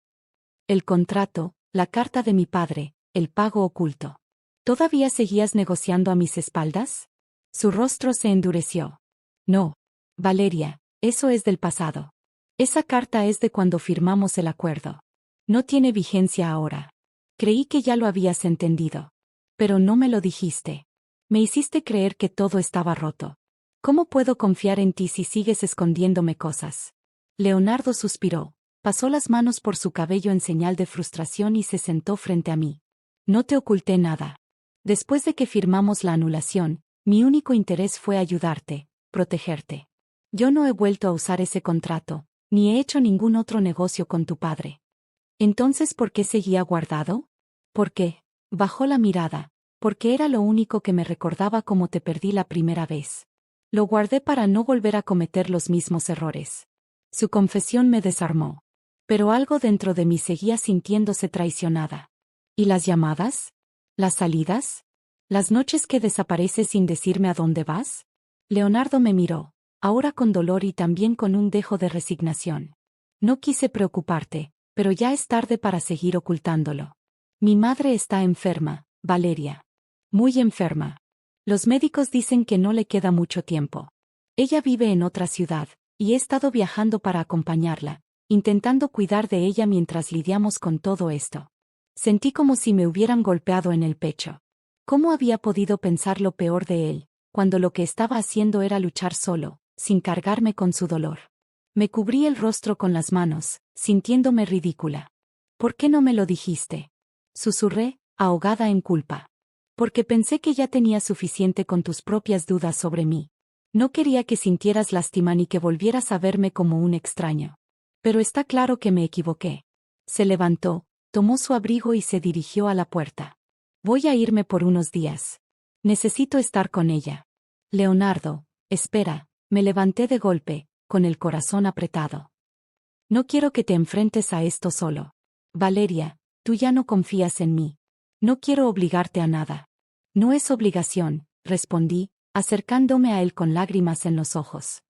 El contrato, la carta de mi padre, el pago oculto. ¿Todavía seguías negociando a mis espaldas? Su rostro se endureció. No, Valeria, eso es del pasado. Esa carta es de cuando firmamos el acuerdo. No tiene vigencia ahora. Creí que ya lo habías entendido. Pero no me lo dijiste. Me hiciste creer que todo estaba roto. ¿Cómo puedo confiar en ti si sigues escondiéndome cosas? Leonardo suspiró. Pasó las manos por su cabello en señal de frustración y se sentó frente a mí. No te oculté nada. Después de que firmamos la anulación, mi único interés fue ayudarte, protegerte. Yo no he vuelto a usar ese contrato, ni he hecho ningún otro negocio con tu padre. Entonces, ¿por qué seguía guardado? ¿Por qué? Bajó la mirada, porque era lo único que me recordaba cómo te perdí la primera vez. Lo guardé para no volver a cometer los mismos errores. Su confesión me desarmó. Pero algo dentro de mí seguía sintiéndose traicionada. ¿Y las llamadas? ¿Las salidas? ¿Las noches que desapareces sin decirme a dónde vas? Leonardo me miró, ahora con dolor y también con un dejo de resignación. No quise preocuparte, pero ya es tarde para seguir ocultándolo. Mi madre está enferma, Valeria. Muy enferma. Los médicos dicen que no le queda mucho tiempo. Ella vive en otra ciudad, y he estado viajando para acompañarla, intentando cuidar de ella mientras lidiamos con todo esto. Sentí como si me hubieran golpeado en el pecho. ¿Cómo había podido pensar lo peor de él, cuando lo que estaba haciendo era luchar solo, sin cargarme con su dolor? Me cubrí el rostro con las manos, sintiéndome ridícula. ¿Por qué no me lo dijiste? Susurré, ahogada en culpa. Porque pensé que ya tenía suficiente con tus propias dudas sobre mí. No quería que sintieras lástima ni que volvieras a verme como un extraño. Pero está claro que me equivoqué. Se levantó, tomó su abrigo y se dirigió a la puerta. Voy a irme por unos días. Necesito estar con ella. Leonardo, espera, me levanté de golpe, con el corazón apretado. No quiero que te enfrentes a esto solo. Valeria, tú ya no confías en mí. No quiero obligarte a nada. No es obligación, respondí, acercándome a él con lágrimas en los ojos.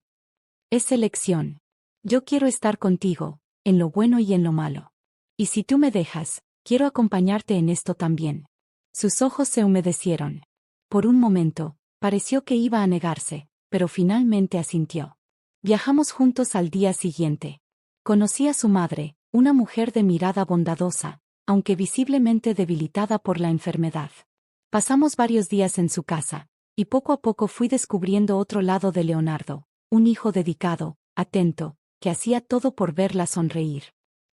Es elección. Yo quiero estar contigo, en lo bueno y en lo malo. Y si tú me dejas, quiero acompañarte en esto también. Sus ojos se humedecieron. Por un momento, pareció que iba a negarse, pero finalmente asintió. Viajamos juntos al día siguiente. Conocí a su madre, una mujer de mirada bondadosa, aunque visiblemente debilitada por la enfermedad. Pasamos varios días en su casa, y poco a poco fui descubriendo otro lado de Leonardo, un hijo dedicado, atento, que hacía todo por verla sonreír.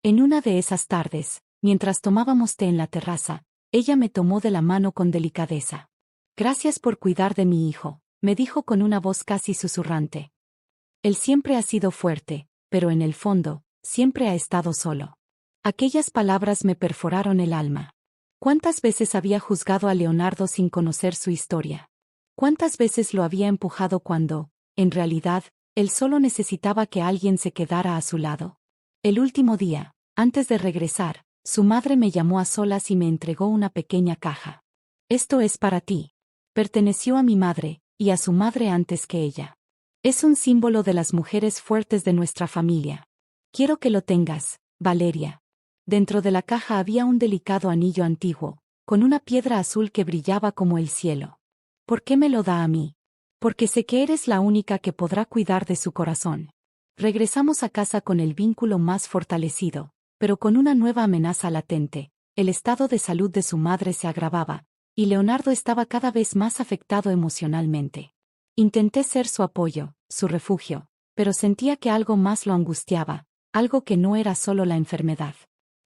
En una de esas tardes, mientras tomábamos té en la terraza, ella me tomó de la mano con delicadeza. Gracias por cuidar de mi hijo, me dijo con una voz casi susurrante. Él siempre ha sido fuerte, pero en el fondo, siempre ha estado solo. Aquellas palabras me perforaron el alma. ¿Cuántas veces había juzgado a Leonardo sin conocer su historia? ¿Cuántas veces lo había empujado cuando, en realidad, él solo necesitaba que alguien se quedara a su lado? El último día, antes de regresar, su madre me llamó a solas y me entregó una pequeña caja. Esto es para ti. Perteneció a mi madre, y a su madre antes que ella. Es un símbolo de las mujeres fuertes de nuestra familia. Quiero que lo tengas, Valeria. Dentro de la caja había un delicado anillo antiguo, con una piedra azul que brillaba como el cielo. ¿Por qué me lo da a mí? Porque sé que eres la única que podrá cuidar de su corazón. Regresamos a casa con el vínculo más fortalecido, pero con una nueva amenaza latente. El estado de salud de su madre se agravaba, y Leonardo estaba cada vez más afectado emocionalmente. Intenté ser su apoyo, su refugio, pero sentía que algo más lo angustiaba, algo que no era solo la enfermedad.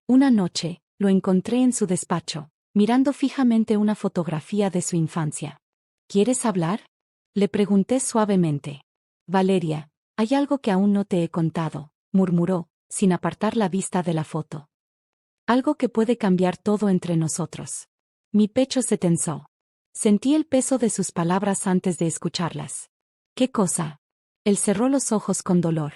Una noche, lo encontré en su despacho, mirando fijamente una fotografía de su infancia. ¿Quieres hablar? Le pregunté suavemente. Valeria, hay algo que aún no te he contado, murmuró, sin apartar la vista de la foto. Algo que puede cambiar todo entre nosotros. Mi pecho se tensó. Sentí el peso de sus palabras antes de escucharlas. ¿Qué cosa? Él cerró los ojos con dolor.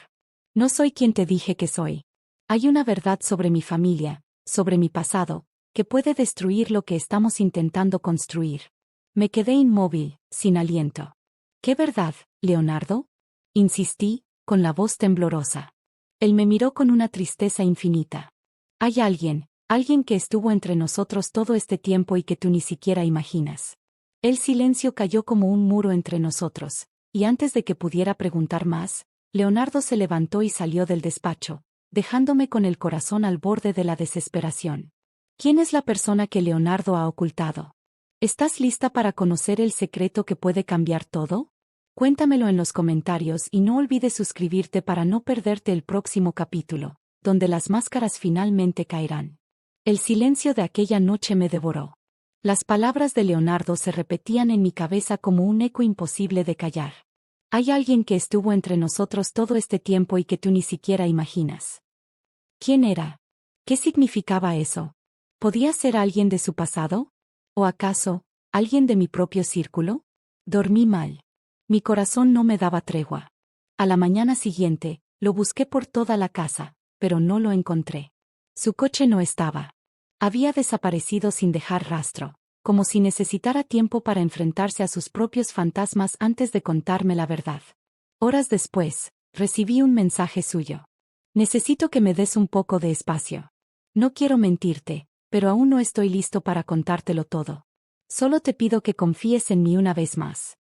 No soy quien te dije que soy. Hay una verdad sobre mi familia, sobre mi pasado, que puede destruir lo que estamos intentando construir. Me quedé inmóvil, sin aliento. ¿Qué verdad, Leonardo? Insistí, con la voz temblorosa. Él me miró con una tristeza infinita. Hay alguien que estuvo entre nosotros todo este tiempo y que tú ni siquiera imaginas. El silencio cayó como un muro entre nosotros, y antes de que pudiera preguntar más, Leonardo se levantó y salió del despacho, dejándome con el corazón al borde de la desesperación. ¿Quién es la persona que Leonardo ha ocultado? ¿Estás lista para conocer el secreto que puede cambiar todo? Cuéntamelo en los comentarios y no olvides suscribirte para no perderte el próximo capítulo, donde las máscaras finalmente caerán. El silencio de aquella noche me devoró. Las palabras de Leonardo se repetían en mi cabeza como un eco imposible de callar. Hay alguien que estuvo entre nosotros todo este tiempo y que tú ni siquiera imaginas. ¿Quién era? ¿Qué significaba eso? ¿Podía ser alguien de su pasado? ¿O acaso, alguien de mi propio círculo? Dormí mal. Mi corazón no me daba tregua. A la mañana siguiente, lo busqué por toda la casa, pero no lo encontré. Su coche no estaba. Había desaparecido sin dejar rastro. como si necesitara tiempo para enfrentarse a sus propios fantasmas antes de contarme la verdad. Horas después, recibí un mensaje suyo. Necesito que me des un poco de espacio. No quiero mentirte, pero aún no estoy listo para contártelo todo. Solo te pido que confíes en mí una vez más.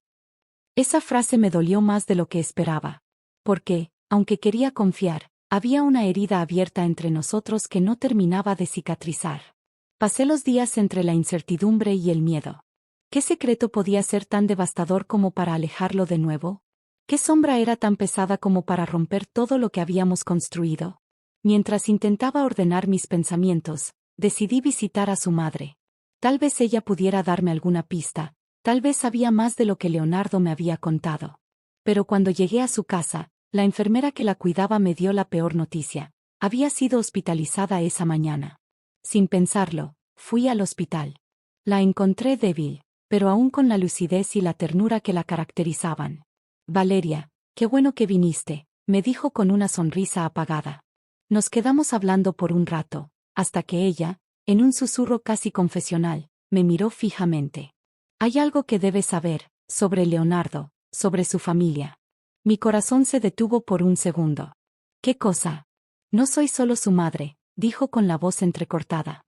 Esa frase me dolió más de lo que esperaba. Porque, aunque quería confiar, había una herida abierta entre nosotros que no terminaba de cicatrizar. Pasé los días entre la incertidumbre y el miedo. ¿Qué secreto podía ser tan devastador como para alejarlo de nuevo? ¿Qué sombra era tan pesada como para romper todo lo que habíamos construido? Mientras intentaba ordenar mis pensamientos, decidí visitar a su madre. Tal vez ella pudiera darme alguna pista, tal vez sabía más de lo que Leonardo me había contado. Pero cuando llegué a su casa, la enfermera que la cuidaba me dio la peor noticia. Había sido hospitalizada esa mañana. Sin pensarlo, fui al hospital. La encontré débil, pero aún con la lucidez y la ternura que la caracterizaban. Valeria, qué bueno que viniste, me dijo con una sonrisa apagada. Nos quedamos hablando por un rato, hasta que ella, en un susurro casi confesional, me miró fijamente. Hay algo que debes saber, sobre Leonardo, sobre su familia. Mi corazón se detuvo por un segundo. ¿Qué cosa? No soy solo su madre, dijo con la voz entrecortada.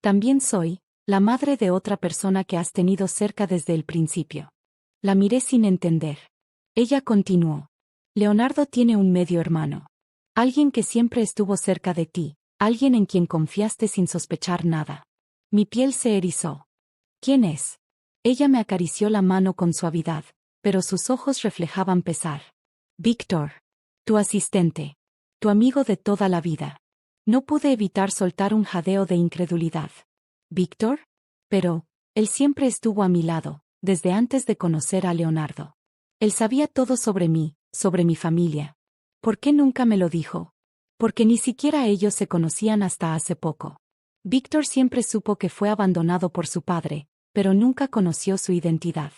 También soy la madre de otra persona que has tenido cerca desde el principio. La miré sin entender. Ella continuó. Leonardo tiene un medio hermano. Alguien que siempre estuvo cerca de ti, alguien en quien confiaste sin sospechar nada. Mi piel se erizó. ¿Quién es? Ella me acarició la mano con suavidad, pero sus ojos reflejaban pesar. Víctor. Tu asistente. Tu amigo de toda la vida. No pude evitar soltar un jadeo de incredulidad. ¿Víctor? Pero, él siempre estuvo a mi lado, desde antes de conocer a Leonardo. Él sabía todo sobre mí, sobre mi familia. ¿Por qué nunca me lo dijo? Porque ni siquiera ellos se conocían hasta hace poco. Víctor siempre supo que fue abandonado por su padre, pero nunca conoció su identidad.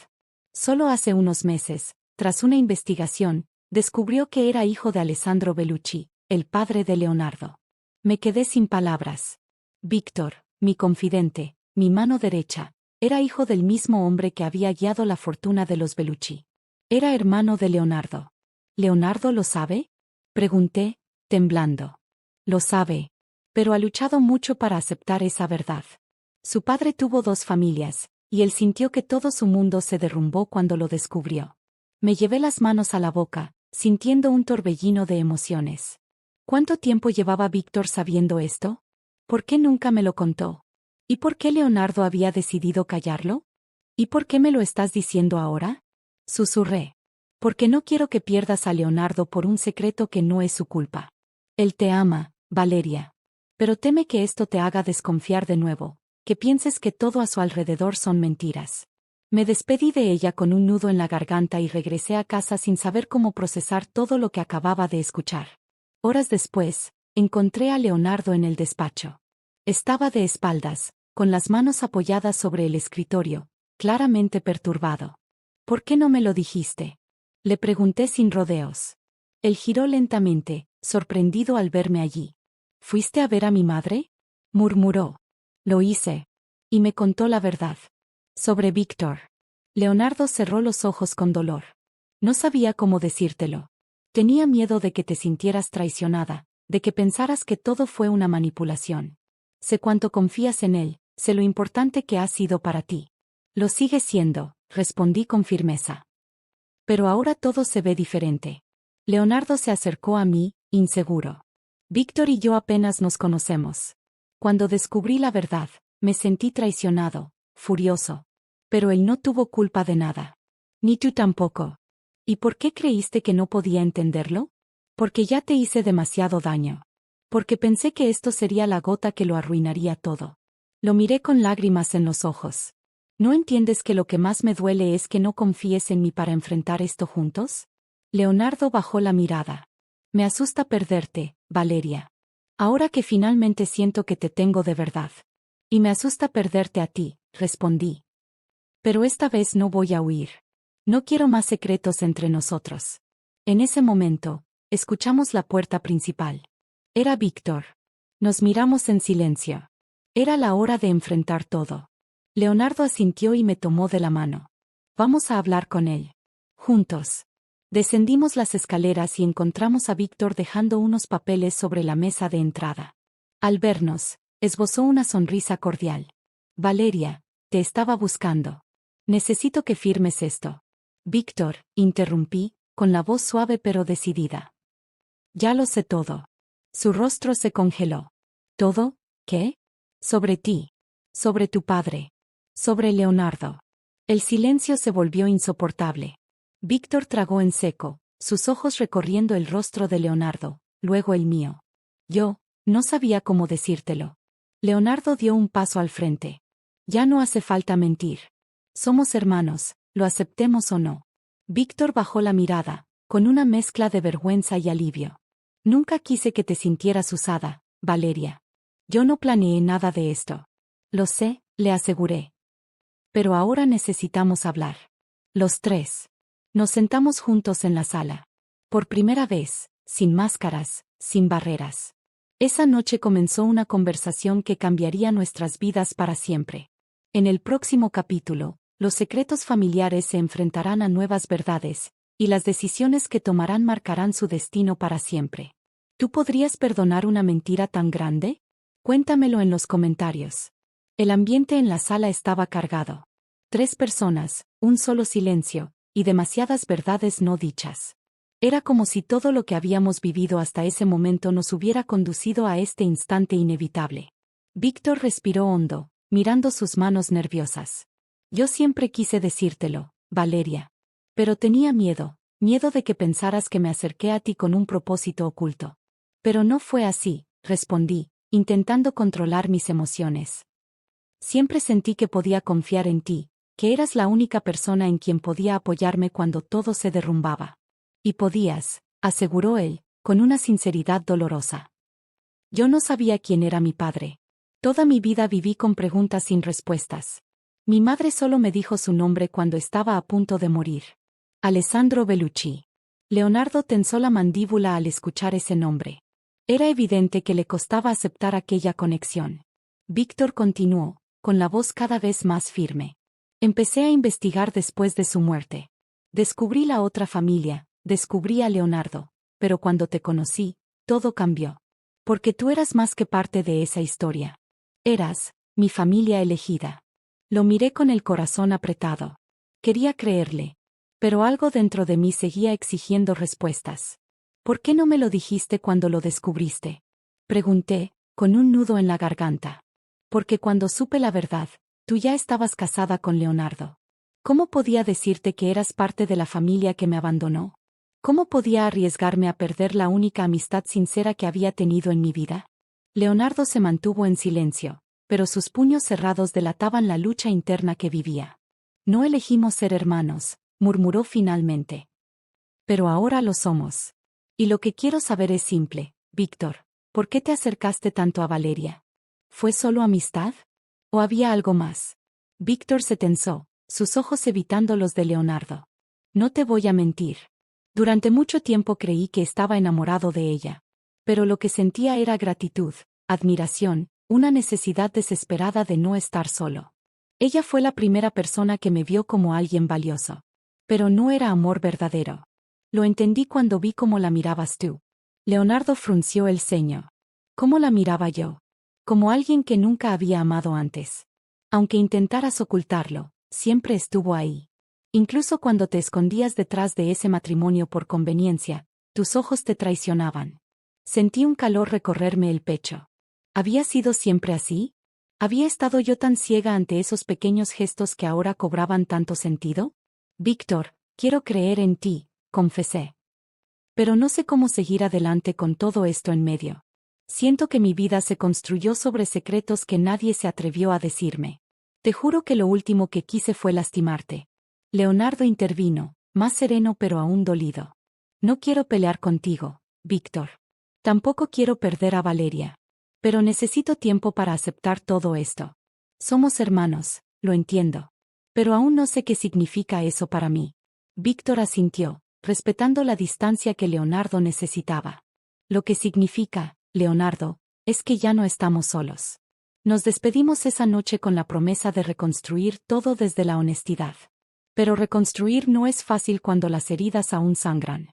Solo hace unos meses, tras una investigación, descubrió que era hijo de Alessandro Bellucci, el padre de Leonardo. Me quedé sin palabras. Víctor, mi confidente, mi mano derecha, era hijo del mismo hombre que había guiado la fortuna de los Bellucci. Era hermano de Leonardo. ¿Leonardo lo sabe? Pregunté, temblando. Lo sabe. Pero ha luchado mucho para aceptar esa verdad. Su padre tuvo dos familias, y él sintió que todo su mundo se derrumbó cuando lo descubrió. Me llevé las manos a la boca, sintiendo un torbellino de emociones. ¿Cuánto tiempo llevaba Víctor sabiendo esto? ¿Por qué nunca me lo contó? ¿Y por qué Leonardo había decidido callarlo? ¿Y por qué me lo estás diciendo ahora? Susurré. Porque no quiero que pierdas a Leonardo por un secreto que no es su culpa. Él te ama, Valeria. Pero teme que esto te haga desconfiar de nuevo, que pienses que todo a su alrededor son mentiras. Me despedí de ella con un nudo en la garganta y regresé a casa sin saber cómo procesar todo lo que acababa de escuchar. Horas después, encontré a Leonardo en el despacho. Estaba de espaldas, con las manos apoyadas sobre el escritorio, claramente perturbado. ¿Por qué no me lo dijiste? Le pregunté sin rodeos. Él giró lentamente, sorprendido al verme allí. ¿Fuiste a ver a mi madre? Murmuró. Lo hice. Y me contó la verdad. Sobre Víctor. Leonardo cerró los ojos con dolor. No sabía cómo decírtelo. Tenía miedo de que te sintieras traicionada, de que pensaras que todo fue una manipulación. Sé cuánto confías en él, sé lo importante que ha sido para ti. Lo sigue siendo, respondí con firmeza. Pero ahora todo se ve diferente. Leonardo se acercó a mí, inseguro. Víctor y yo apenas nos conocemos. Cuando descubrí la verdad, me sentí traicionado, furioso. Pero él no tuvo culpa de nada. Ni tú tampoco. ¿Y por qué creíste que no podía entenderlo? Porque ya te hice demasiado daño. Porque pensé que esto sería la gota que lo arruinaría todo. Lo miré con lágrimas en los ojos. ¿No entiendes que lo que más me duele es que no confíes en mí para enfrentar esto juntos? Leonardo bajó la mirada. Me asusta perderte, Valeria. Ahora que finalmente siento que te tengo de verdad. Y me asusta perderte a ti, respondí. Pero esta vez no voy a huir. No quiero más secretos entre nosotros. En ese momento, escuchamos la puerta principal. Era Víctor. Nos miramos en silencio. Era la hora de enfrentar todo. Leonardo asintió y me tomó de la mano. Vamos a hablar con él. Juntos. Descendimos las escaleras y encontramos a Víctor dejando unos papeles sobre la mesa de entrada. Al vernos, esbozó una sonrisa cordial. Valeria, te estaba buscando. Necesito que firmes esto. Víctor, interrumpí, con la voz suave pero decidida. Ya lo sé todo. Su rostro se congeló. ¿Todo? ¿Qué? Sobre ti. Sobre tu padre. Sobre Leonardo. El silencio se volvió insoportable. Víctor tragó en seco, sus ojos recorriendo el rostro de Leonardo, luego el mío. Yo, no sabía cómo decírtelo. Leonardo dio un paso al frente. Ya no hace falta mentir. Somos hermanos, lo aceptemos o no. Víctor bajó la mirada, con una mezcla de vergüenza y alivio. Nunca quise que te sintieras usada, Valeria. Yo no planeé nada de esto. Lo sé, le aseguré. Pero ahora necesitamos hablar. Los tres. Nos sentamos juntos en la sala. Por primera vez, sin máscaras, sin barreras. Esa noche comenzó una conversación que cambiaría nuestras vidas para siempre. En el próximo capítulo, los secretos familiares se enfrentarán a nuevas verdades, y las decisiones que tomarán marcarán su destino para siempre. ¿Tú podrías perdonar una mentira tan grande? Cuéntamelo en los comentarios. El ambiente en la sala estaba cargado. 3 personas, un solo silencio, y demasiadas verdades no dichas. Era como si todo lo que habíamos vivido hasta ese momento nos hubiera conducido a este instante inevitable. Víctor respiró hondo, mirando sus manos nerviosas. Yo siempre quise decírtelo, Valeria. Pero tenía miedo de que pensaras que me acerqué a ti con un propósito oculto. Pero no fue así, respondí, intentando controlar mis emociones. Siempre sentí que podía confiar en ti, que eras la única persona en quien podía apoyarme cuando todo se derrumbaba. Y podías, aseguró él, con una sinceridad dolorosa. Yo no sabía quién era mi padre. Toda mi vida viví con preguntas sin respuestas. Mi madre solo me dijo su nombre cuando estaba a punto de morir. Alessandro Bellucci. Leonardo tensó la mandíbula al escuchar ese nombre. Era evidente que le costaba aceptar aquella conexión. Víctor continuó, con la voz cada vez más firme. Empecé a investigar después de su muerte. Descubrí la otra familia, descubrí a Leonardo, pero cuando te conocí, todo cambió. Porque tú eras más que parte de esa historia. Eras, mi familia elegida. Lo miré con el corazón apretado. Quería creerle. Pero algo dentro de mí seguía exigiendo respuestas. ¿Por qué no me lo dijiste cuando lo descubriste? Pregunté, con un nudo en la garganta. Porque cuando supe la verdad, tú ya estabas casada con Leonardo. ¿Cómo podía decirte que eras parte de la familia que me abandonó? ¿Cómo podía arriesgarme a perder la única amistad sincera que había tenido en mi vida? Leonardo se mantuvo en silencio, pero sus puños cerrados delataban la lucha interna que vivía. No elegimos ser hermanos, murmuró finalmente. Pero ahora lo somos. Y lo que quiero saber es simple, Víctor, ¿por qué te acercaste tanto a Valeria? ¿Fue solo amistad? ¿O había algo más? Víctor se tensó, sus ojos evitando los de Leonardo. No te voy a mentir. Durante mucho tiempo creí que estaba enamorado de ella. Pero lo que sentía era gratitud, admiración, una necesidad desesperada de no estar solo. Ella fue la primera persona que me vio como alguien valioso. Pero no era amor verdadero. Lo entendí cuando vi cómo la mirabas tú. Leonardo frunció el ceño. ¿Cómo la miraba yo? Como alguien que nunca había amado antes. Aunque intentaras ocultarlo, siempre estuvo ahí. Incluso cuando te escondías detrás de ese matrimonio por conveniencia, tus ojos te traicionaban. Sentí un calor recorrerme el pecho. ¿Había sido siempre así? ¿Había estado yo tan ciega ante esos pequeños gestos que ahora cobraban tanto sentido? Víctor, quiero creer en ti, confesé. Pero no sé cómo seguir adelante con todo esto en medio. Siento que mi vida se construyó sobre secretos que nadie se atrevió a decirme. Te juro que lo último que quise fue lastimarte. Leonardo intervino, más sereno pero aún dolido. No quiero pelear contigo, Víctor. Tampoco quiero perder a Valeria. Pero necesito tiempo para aceptar todo esto. Somos hermanos, lo entiendo. Pero aún no sé qué significa eso para mí. Víctor asintió, respetando la distancia que Leonardo necesitaba. Lo que significa, Leonardo, es que ya no estamos solos. Nos despedimos esa noche con la promesa de reconstruir todo desde la honestidad. Pero reconstruir no es fácil cuando las heridas aún sangran.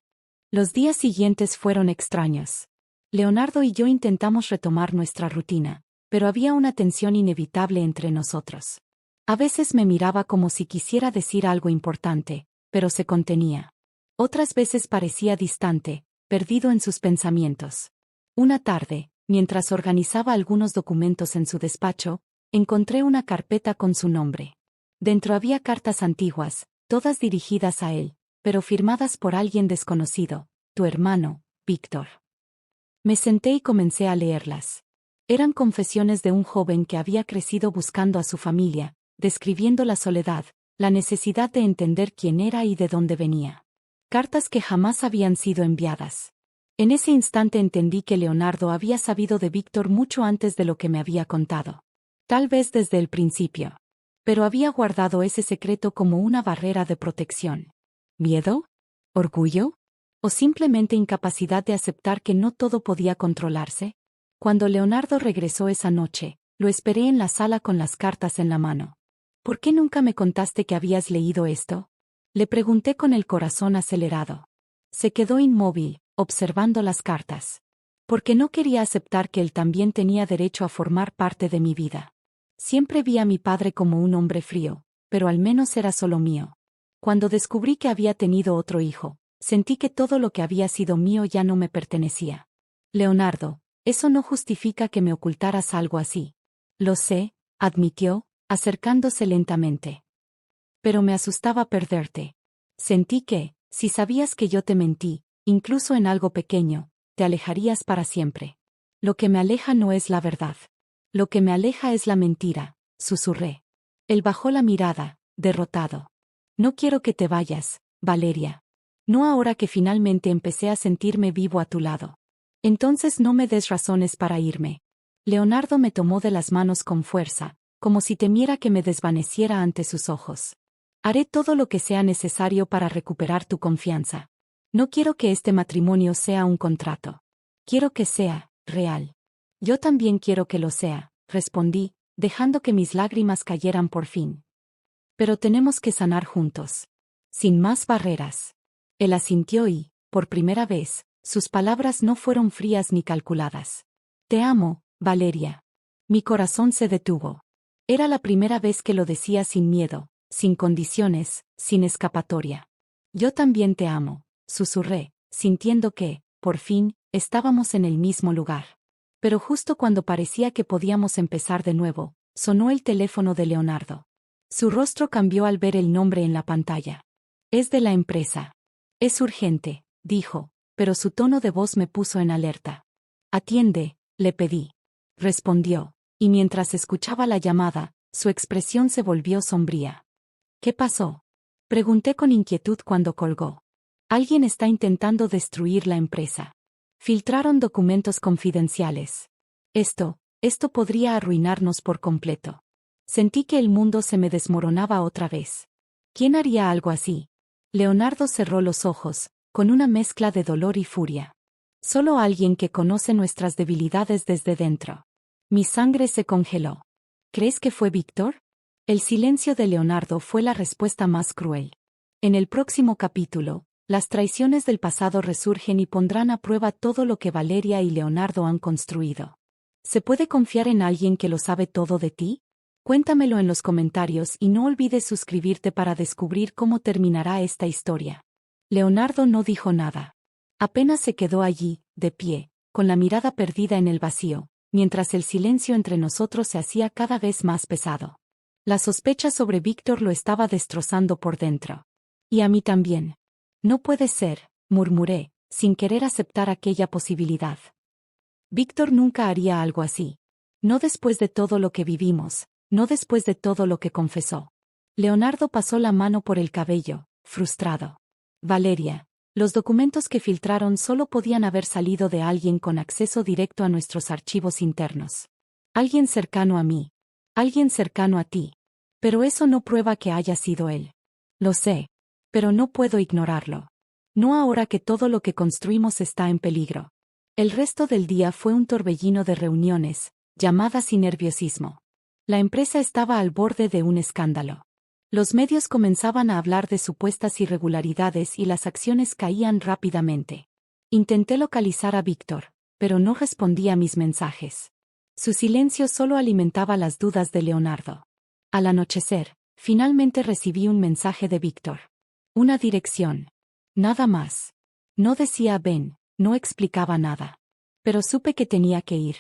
Los días siguientes fueron extraños. Leonardo y yo intentamos retomar nuestra rutina, pero había una tensión inevitable entre nosotros. A veces me miraba como si quisiera decir algo importante, pero se contenía. Otras veces parecía distante, perdido en sus pensamientos. Una tarde, mientras organizaba algunos documentos en su despacho, encontré una carpeta con su nombre. Dentro había cartas antiguas, todas dirigidas a él, pero firmadas por alguien desconocido, tu hermano, Víctor. Me senté y comencé a leerlas. Eran confesiones de un joven que había crecido buscando a su familia, describiendo la soledad, la necesidad de entender quién era y de dónde venía. Cartas que jamás habían sido enviadas. En ese instante entendí que Leonardo había sabido de Víctor mucho antes de lo que me había contado. Tal vez desde el principio. Pero había guardado ese secreto como una barrera de protección. ¿Miedo? ¿Orgullo? ¿O simplemente incapacidad de aceptar que no todo podía controlarse? Cuando Leonardo regresó esa noche, lo esperé en la sala con las cartas en la mano. ¿Por qué nunca me contaste que habías leído esto? Le pregunté con el corazón acelerado. Se quedó inmóvil, observando las cartas. Porque no quería aceptar que él también tenía derecho a formar parte de mi vida. Siempre vi a mi padre como un hombre frío, pero al menos era solo mío. Cuando descubrí que había tenido otro hijo, sentí que todo lo que había sido mío ya no me pertenecía. Leonardo, eso no justifica que me ocultaras algo así. Lo sé, admitió, acercándose lentamente. Pero me asustaba perderte. Sentí que, si sabías que yo te mentí, incluso en algo pequeño, te alejarías para siempre. Lo que me aleja no es la verdad. Lo que me aleja es la mentira, susurré. Él bajó la mirada, derrotado. No quiero que te vayas, Valeria. No ahora que finalmente empecé a sentirme vivo a tu lado. Entonces no me des razones para irme. Leonardo me tomó de las manos con fuerza, como si temiera que me desvaneciera ante sus ojos. Haré todo lo que sea necesario para recuperar tu confianza. No quiero que este matrimonio sea un contrato. Quiero que sea real. Yo también quiero que lo sea, respondí, dejando que mis lágrimas cayeran por fin. Pero tenemos que sanar juntos. Sin más barreras. Él asintió y, por primera vez, sus palabras no fueron frías ni calculadas. Te amo, Valeria. Mi corazón se detuvo. Era la primera vez que lo decía sin miedo, sin condiciones, sin escapatoria. Yo también te amo, susurré, sintiendo que, por fin, estábamos en el mismo lugar. Pero justo cuando parecía que podíamos empezar de nuevo, sonó el teléfono de Leonardo. Su rostro cambió al ver el nombre en la pantalla. Es de la empresa. Es urgente, dijo, pero su tono de voz me puso en alerta. Atiende, le pedí. Respondió, y mientras escuchaba la llamada, su expresión se volvió sombría. ¿Qué pasó? Pregunté con inquietud cuando colgó. Alguien está intentando destruir la empresa. Filtraron documentos confidenciales. Esto podría arruinarnos por completo. Sentí que el mundo se me desmoronaba otra vez. ¿Quién haría algo así? Leonardo cerró los ojos, con una mezcla de dolor y furia. Solo alguien que conoce nuestras debilidades desde dentro. Mi sangre se congeló. ¿Crees que fue Víctor? El silencio de Leonardo fue la respuesta más cruel. En el próximo capítulo, las traiciones del pasado resurgen y pondrán a prueba todo lo que Valeria y Leonardo han construido. ¿Se puede confiar en alguien que lo sabe todo de ti? Cuéntamelo en los comentarios y no olvides suscribirte para descubrir cómo terminará esta historia. Leonardo no dijo nada. Apenas se quedó allí, de pie, con la mirada perdida en el vacío, mientras el silencio entre nosotros se hacía cada vez más pesado. La sospecha sobre Víctor lo estaba destrozando por dentro. Y a mí también. No puede ser, murmuré, sin querer aceptar aquella posibilidad. Víctor nunca haría algo así. No después de todo lo que vivimos, no después de todo lo que confesó. Leonardo pasó la mano por el cabello, frustrado. Valeria, los documentos que filtraron solo podían haber salido de alguien con acceso directo a nuestros archivos internos. Alguien cercano a mí. Alguien cercano a ti. Pero eso no prueba que haya sido él. Lo sé. Pero no puedo ignorarlo. No ahora que todo lo que construimos está en peligro. El resto del día fue un torbellino de reuniones, llamadas y nerviosismo. La empresa estaba al borde de un escándalo. Los medios comenzaban a hablar de supuestas irregularidades y las acciones caían rápidamente. Intenté localizar a Víctor, pero no respondía a mis mensajes. Su silencio solo alimentaba las dudas de Leonardo. Al anochecer, finalmente recibí un mensaje de Víctor. Una dirección. Nada más. No decía ven, no explicaba nada. Pero supe que tenía que ir.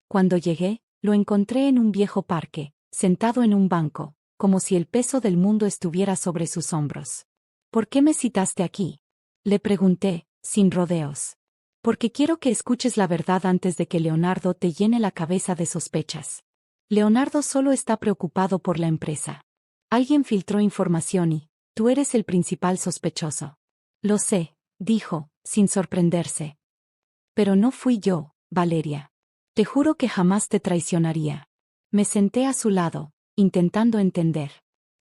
Cuando llegué, lo encontré en un viejo parque, sentado en un banco, como si el peso del mundo estuviera sobre sus hombros. ¿Por qué me citaste aquí? Le pregunté, sin rodeos. Porque quiero que escuches la verdad antes de que Leonardo te llene la cabeza de sospechas. Leonardo solo está preocupado por la empresa. Alguien filtró información y tú eres el principal sospechoso. Lo sé, dijo, sin sorprenderse. Pero no fui yo, Valeria. Te juro que jamás te traicionaría. Me senté a su lado, intentando entender.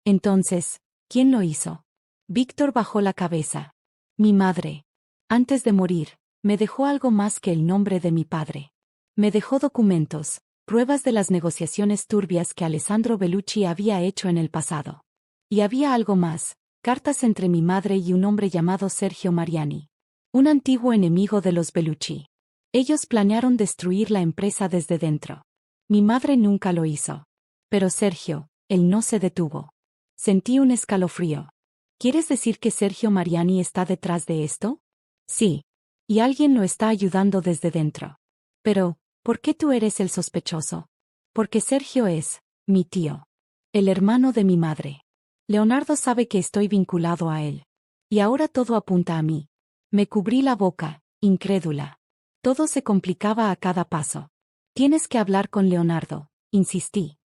Entonces, ¿quién lo hizo? Víctor bajó la cabeza. Mi madre. Antes de morir, me dejó algo más que el nombre de mi padre. Me dejó documentos, pruebas de las negociaciones turbias que Alessandro Bellucci había hecho en el pasado. Y había algo más, cartas entre mi madre y un hombre llamado Sergio Mariani. Un antiguo enemigo de los Bellucci. Ellos planearon destruir la empresa desde dentro. Mi madre nunca lo hizo. Pero Sergio, él no se detuvo. Sentí un escalofrío. ¿Quieres decir que Sergio Mariani está detrás de esto? Sí. Y alguien lo está ayudando desde dentro. Pero, ¿por qué tú eres el sospechoso? Porque Sergio es, mi tío. El hermano de mi madre. Leonardo sabe que estoy vinculado a él. Y ahora todo apunta a mí. Me cubrí la boca, incrédula. Todo se complicaba a cada paso. Tienes que hablar con Leonardo, insistí.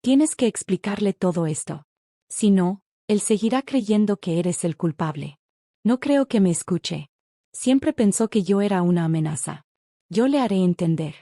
Tienes que explicarle todo esto. Si no, él seguirá creyendo que eres el culpable. No creo que me escuche. Siempre pensó que yo era una amenaza. Yo le haré entender.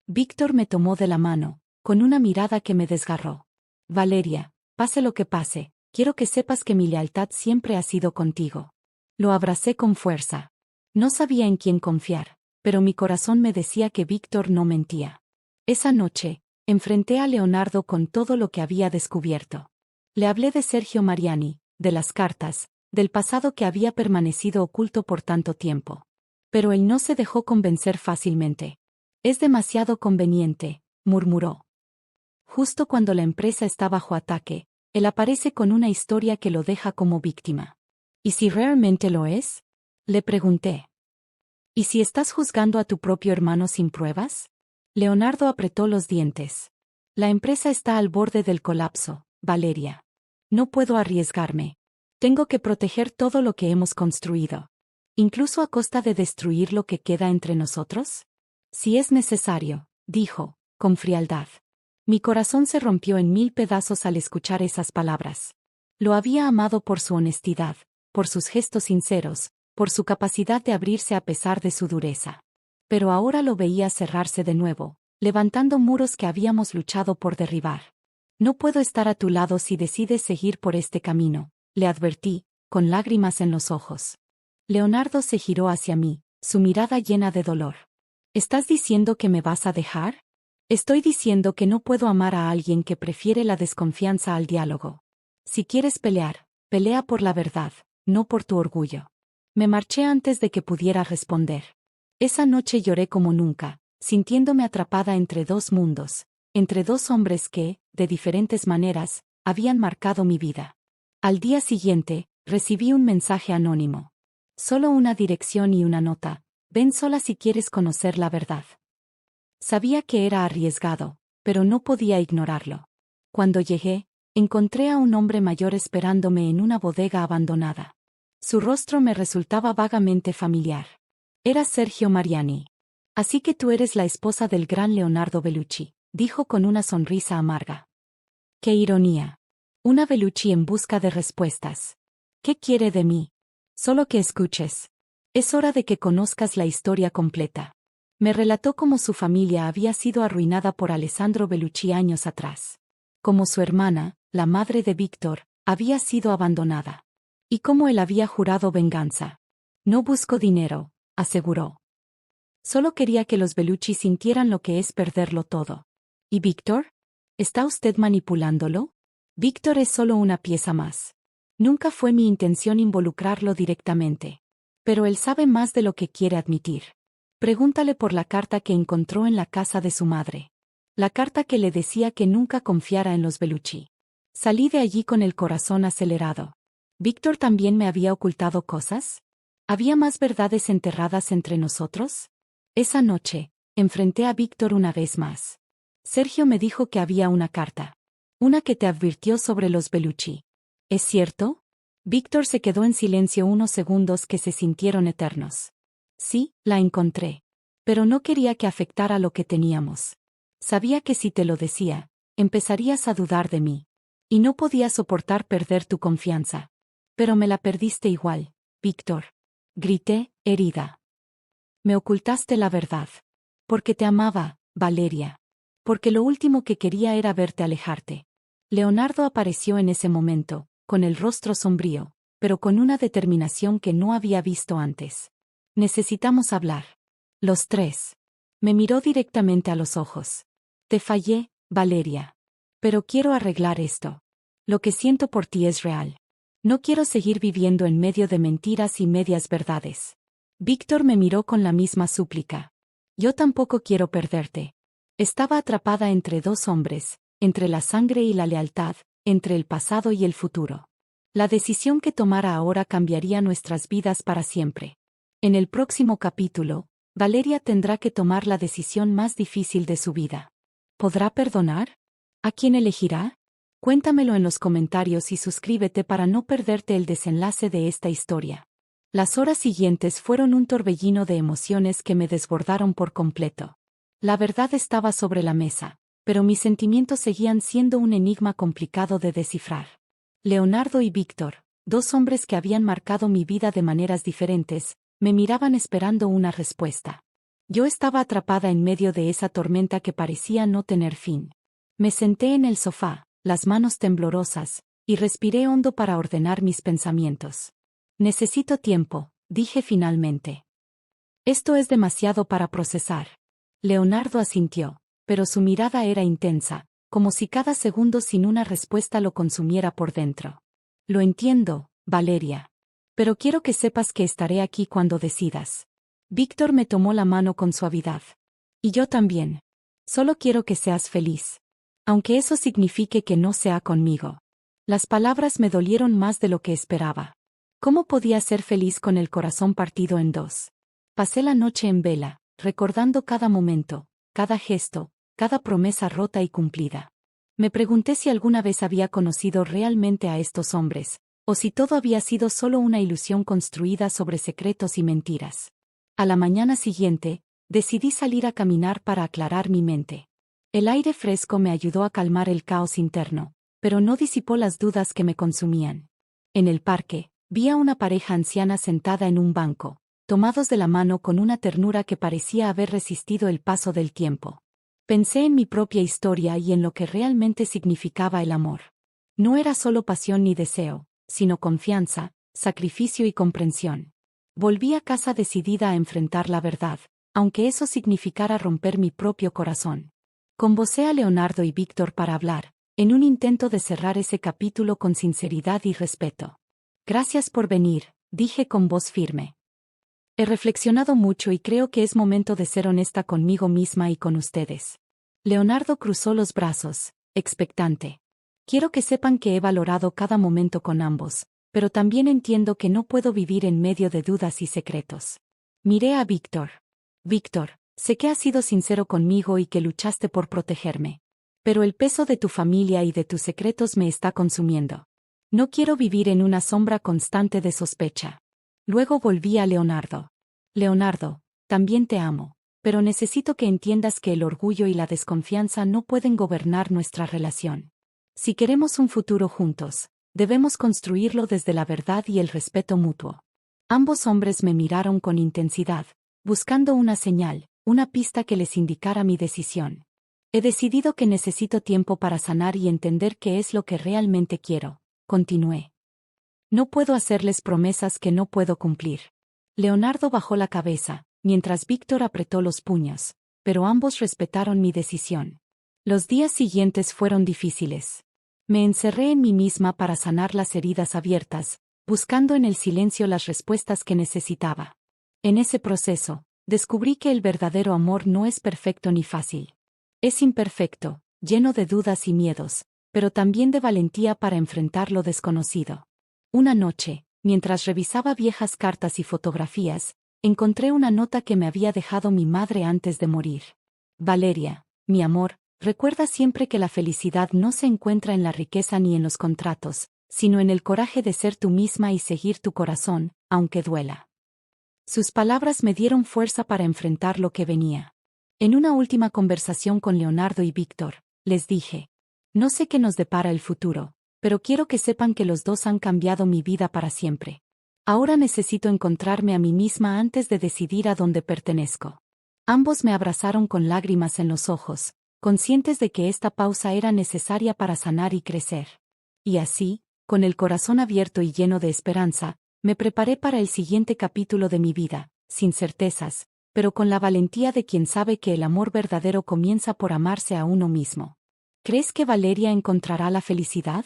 Víctor me tomó de la mano, con una mirada que me desgarró. Valeria, pase lo que pase, quiero que sepas que mi lealtad siempre ha sido contigo. Lo abracé con fuerza. No sabía en quién confiar, pero mi corazón me decía que Víctor no mentía. Esa noche, enfrenté a Leonardo con todo lo que había descubierto. Le hablé de Sergio Mariani, de las cartas, del pasado que había permanecido oculto por tanto tiempo. Pero él no se dejó convencer fácilmente. Es demasiado conveniente, murmuró. Justo cuando la empresa está bajo ataque, él aparece con una historia que lo deja como víctima. ¿Y si realmente lo es? Le pregunté. ¿Y si estás juzgando a tu propio hermano sin pruebas? Leonardo apretó los dientes. La empresa está al borde del colapso, Valeria. No puedo arriesgarme. Tengo que proteger todo lo que hemos construido. ¿Incluso a costa de destruir lo que queda entre nosotros? Si es necesario, dijo, con frialdad. Mi corazón se rompió en 1000 pedazos al escuchar esas palabras. Lo había amado por su honestidad, por sus gestos sinceros, por su capacidad de abrirse a pesar de su dureza. Pero ahora lo veía cerrarse de nuevo, levantando muros que habíamos luchado por derribar. No puedo estar a tu lado si decides seguir por este camino, le advertí, con lágrimas en los ojos. Leonardo se giró hacia mí, su mirada llena de dolor. ¿Estás diciendo que me vas a dejar? Estoy diciendo que no puedo amar a alguien que prefiere la desconfianza al diálogo. Si quieres pelear, pelea por la verdad, no por tu orgullo. Me marché antes de que pudiera responder. Esa noche lloré como nunca, sintiéndome atrapada entre dos mundos, entre dos hombres que, de diferentes maneras, habían marcado mi vida. Al día siguiente, recibí un mensaje anónimo. Solo una dirección y una nota. Ven sola si quieres conocer la verdad. Sabía que era arriesgado, pero no podía ignorarlo. Cuando llegué, encontré a un hombre mayor esperándome en una bodega abandonada. Su rostro me resultaba vagamente familiar. Era Sergio Mariani. Así que tú eres la esposa del gran Leonardo Bellucci, dijo con una sonrisa amarga. ¡Qué ironía! Una Bellucci en busca de respuestas. ¿Qué quiere de mí? Solo que escuches. Es hora de que conozcas la historia completa. Me relató cómo su familia había sido arruinada por Alessandro Bellucci años atrás. Cómo su hermana, la madre de Víctor, había sido abandonada. Y cómo él había jurado venganza. No busco dinero, aseguró. Solo quería que los Bellucci sintieran lo que es perderlo todo. ¿Y Víctor? ¿Está usted manipulándolo? Víctor es solo una pieza más. Nunca fue mi intención involucrarlo directamente. Pero él sabe más de lo que quiere admitir. Pregúntale por la carta que encontró en la casa de su madre. La carta que le decía que nunca confiara en los Bellucci. Salí de allí con el corazón acelerado. ¿Víctor también me había ocultado cosas? ¿Había más verdades enterradas entre nosotros? Esa noche, enfrenté a Víctor una vez más. Sergio me dijo que había una carta. Una que te advirtió sobre los Bellucci. ¿Es cierto? Víctor se quedó en silencio unos segundos que se sintieron eternos. Sí, la encontré. Pero no quería que afectara lo que teníamos. Sabía que si te lo decía, empezarías a dudar de mí. Y no podía soportar perder tu confianza. Pero me la perdiste igual, Víctor. Grité, herida. Me ocultaste la verdad. Porque te amaba, Valeria. Porque lo último que quería era verte alejarte. Leonardo apareció en ese momento, con el rostro sombrío, pero con una determinación que no había visto antes. Necesitamos hablar. Los tres. Me miró directamente a los ojos. Te fallé, Valeria. Pero quiero arreglar esto. Lo que siento por ti es real. No quiero seguir viviendo en medio de mentiras y medias verdades. Víctor me miró con la misma súplica. Yo tampoco quiero perderte. Estaba atrapada entre dos hombres, entre la sangre y la lealtad, entre el pasado y el futuro. La decisión que tomara ahora cambiaría nuestras vidas para siempre. En el próximo capítulo, Valeria tendrá que tomar la decisión más difícil de su vida. ¿Podrá perdonar? ¿A quién elegirá? Cuéntamelo en los comentarios y suscríbete para no perderte el desenlace de esta historia. Las horas siguientes fueron un torbellino de emociones que me desbordaron por completo. La verdad estaba sobre la mesa, pero mis sentimientos seguían siendo un enigma complicado de descifrar. Leonardo y Víctor, dos hombres que habían marcado mi vida de maneras diferentes, me miraban esperando una respuesta. Yo estaba atrapada en medio de esa tormenta que parecía no tener fin. Me senté en el sofá, las manos temblorosas, y respiré hondo para ordenar mis pensamientos. Necesito tiempo, dije finalmente. Esto es demasiado para procesar. Leonardo asintió, pero su mirada era intensa, como si cada segundo sin una respuesta lo consumiera por dentro. Lo entiendo, Valeria. Pero quiero que sepas que estaré aquí cuando decidas. Víctor me tomó la mano con suavidad. Y yo también. Solo quiero que seas feliz. Aunque eso signifique que no sea conmigo. Las palabras me dolieron más de lo que esperaba. ¿Cómo podía ser feliz con el corazón partido en dos? Pasé la noche en vela, recordando cada momento, cada gesto, cada promesa rota y cumplida. Me pregunté si alguna vez había conocido realmente a estos hombres, o si todo había sido solo una ilusión construida sobre secretos y mentiras. A la mañana siguiente, decidí salir a caminar para aclarar mi mente. El aire fresco me ayudó a calmar el caos interno, pero no disipó las dudas que me consumían. En el parque, vi a una pareja anciana sentada en un banco, tomados de la mano con una ternura que parecía haber resistido el paso del tiempo. Pensé en mi propia historia y en lo que realmente significaba el amor. No era solo pasión ni deseo, sino confianza, sacrificio y comprensión. Volví a casa decidida a enfrentar la verdad, aunque eso significara romper mi propio corazón. Convocé a Leonardo y Víctor para hablar, en un intento de cerrar ese capítulo con sinceridad y respeto. Gracias por venir, dije con voz firme. He reflexionado mucho y creo que es momento de ser honesta conmigo misma y con ustedes. Leonardo cruzó los brazos, expectante. Quiero que sepan que he valorado cada momento con ambos, pero también entiendo que no puedo vivir en medio de dudas y secretos. Miré a Víctor. Víctor, sé que has sido sincero conmigo y que luchaste por protegerme. Pero el peso de tu familia y de tus secretos me está consumiendo. No quiero vivir en una sombra constante de sospecha. Luego volví a Leonardo. Leonardo, también te amo, pero necesito que entiendas que el orgullo y la desconfianza no pueden gobernar nuestra relación. Si queremos un futuro juntos, debemos construirlo desde la verdad y el respeto mutuo. Ambos hombres me miraron con intensidad, buscando una señal, una pista que les indicara mi decisión. He decidido que necesito tiempo para sanar y entender qué es lo que realmente quiero, continué. No puedo hacerles promesas que no puedo cumplir. Leonardo bajó la cabeza, mientras Víctor apretó los puños, pero ambos respetaron mi decisión. Los días siguientes fueron difíciles. Me encerré en mí misma para sanar las heridas abiertas, buscando en el silencio las respuestas que necesitaba. En ese proceso, descubrí que el verdadero amor no es perfecto ni fácil. Es imperfecto, lleno de dudas y miedos, pero también de valentía para enfrentar lo desconocido. Una noche, mientras revisaba viejas cartas y fotografías, encontré una nota que me había dejado mi madre antes de morir. Valeria, mi amor, recuerda siempre que la felicidad no se encuentra en la riqueza ni en los contratos, sino en el coraje de ser tú misma y seguir tu corazón, aunque duela. Sus palabras me dieron fuerza para enfrentar lo que venía. En una última conversación con Leonardo y Víctor, les dije: no sé qué nos depara el futuro, pero quiero que sepan que los dos han cambiado mi vida para siempre. Ahora necesito encontrarme a mí misma antes de decidir a dónde pertenezco. Ambos me abrazaron con lágrimas en los ojos, conscientes de que esta pausa era necesaria para sanar y crecer. Y así, con el corazón abierto y lleno de esperanza, me preparé para el siguiente capítulo de mi vida, sin certezas, pero con la valentía de quien sabe que el amor verdadero comienza por amarse a uno mismo. ¿Crees que Valeria encontrará la felicidad?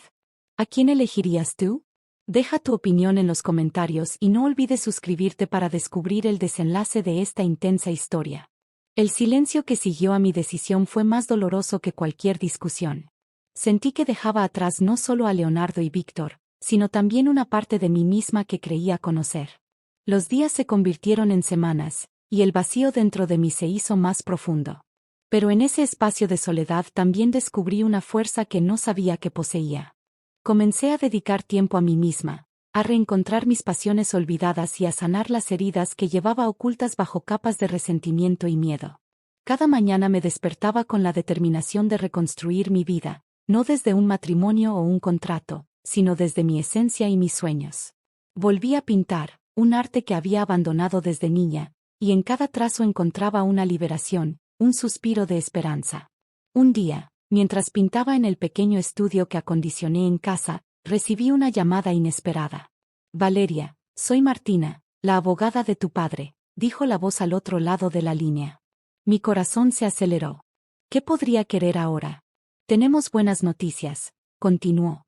¿A quién elegirías tú? Deja tu opinión en los comentarios y no olvides suscribirte para descubrir el desenlace de esta intensa historia. El silencio que siguió a mi decisión fue más doloroso que cualquier discusión. Sentí que dejaba atrás no solo a Leonardo y Víctor, sino también una parte de mí misma que creía conocer. Los días se convirtieron en semanas, y el vacío dentro de mí se hizo más profundo. Pero en ese espacio de soledad también descubrí una fuerza que no sabía que poseía. Comencé a dedicar tiempo a mí misma, a reencontrar mis pasiones olvidadas y a sanar las heridas que llevaba ocultas bajo capas de resentimiento y miedo. Cada mañana me despertaba con la determinación de reconstruir mi vida, no desde un matrimonio o un contrato, sino desde mi esencia y mis sueños. Volví a pintar, un arte que había abandonado desde niña, y en cada trazo encontraba una liberación, un suspiro de esperanza. Un día, mientras pintaba en el pequeño estudio que acondicioné en casa, recibí una llamada inesperada. Valeria, soy Martina, la abogada de tu padre, dijo la voz al otro lado de la línea. Mi corazón se aceleró. ¿Qué podría querer ahora? Tenemos buenas noticias, continuó.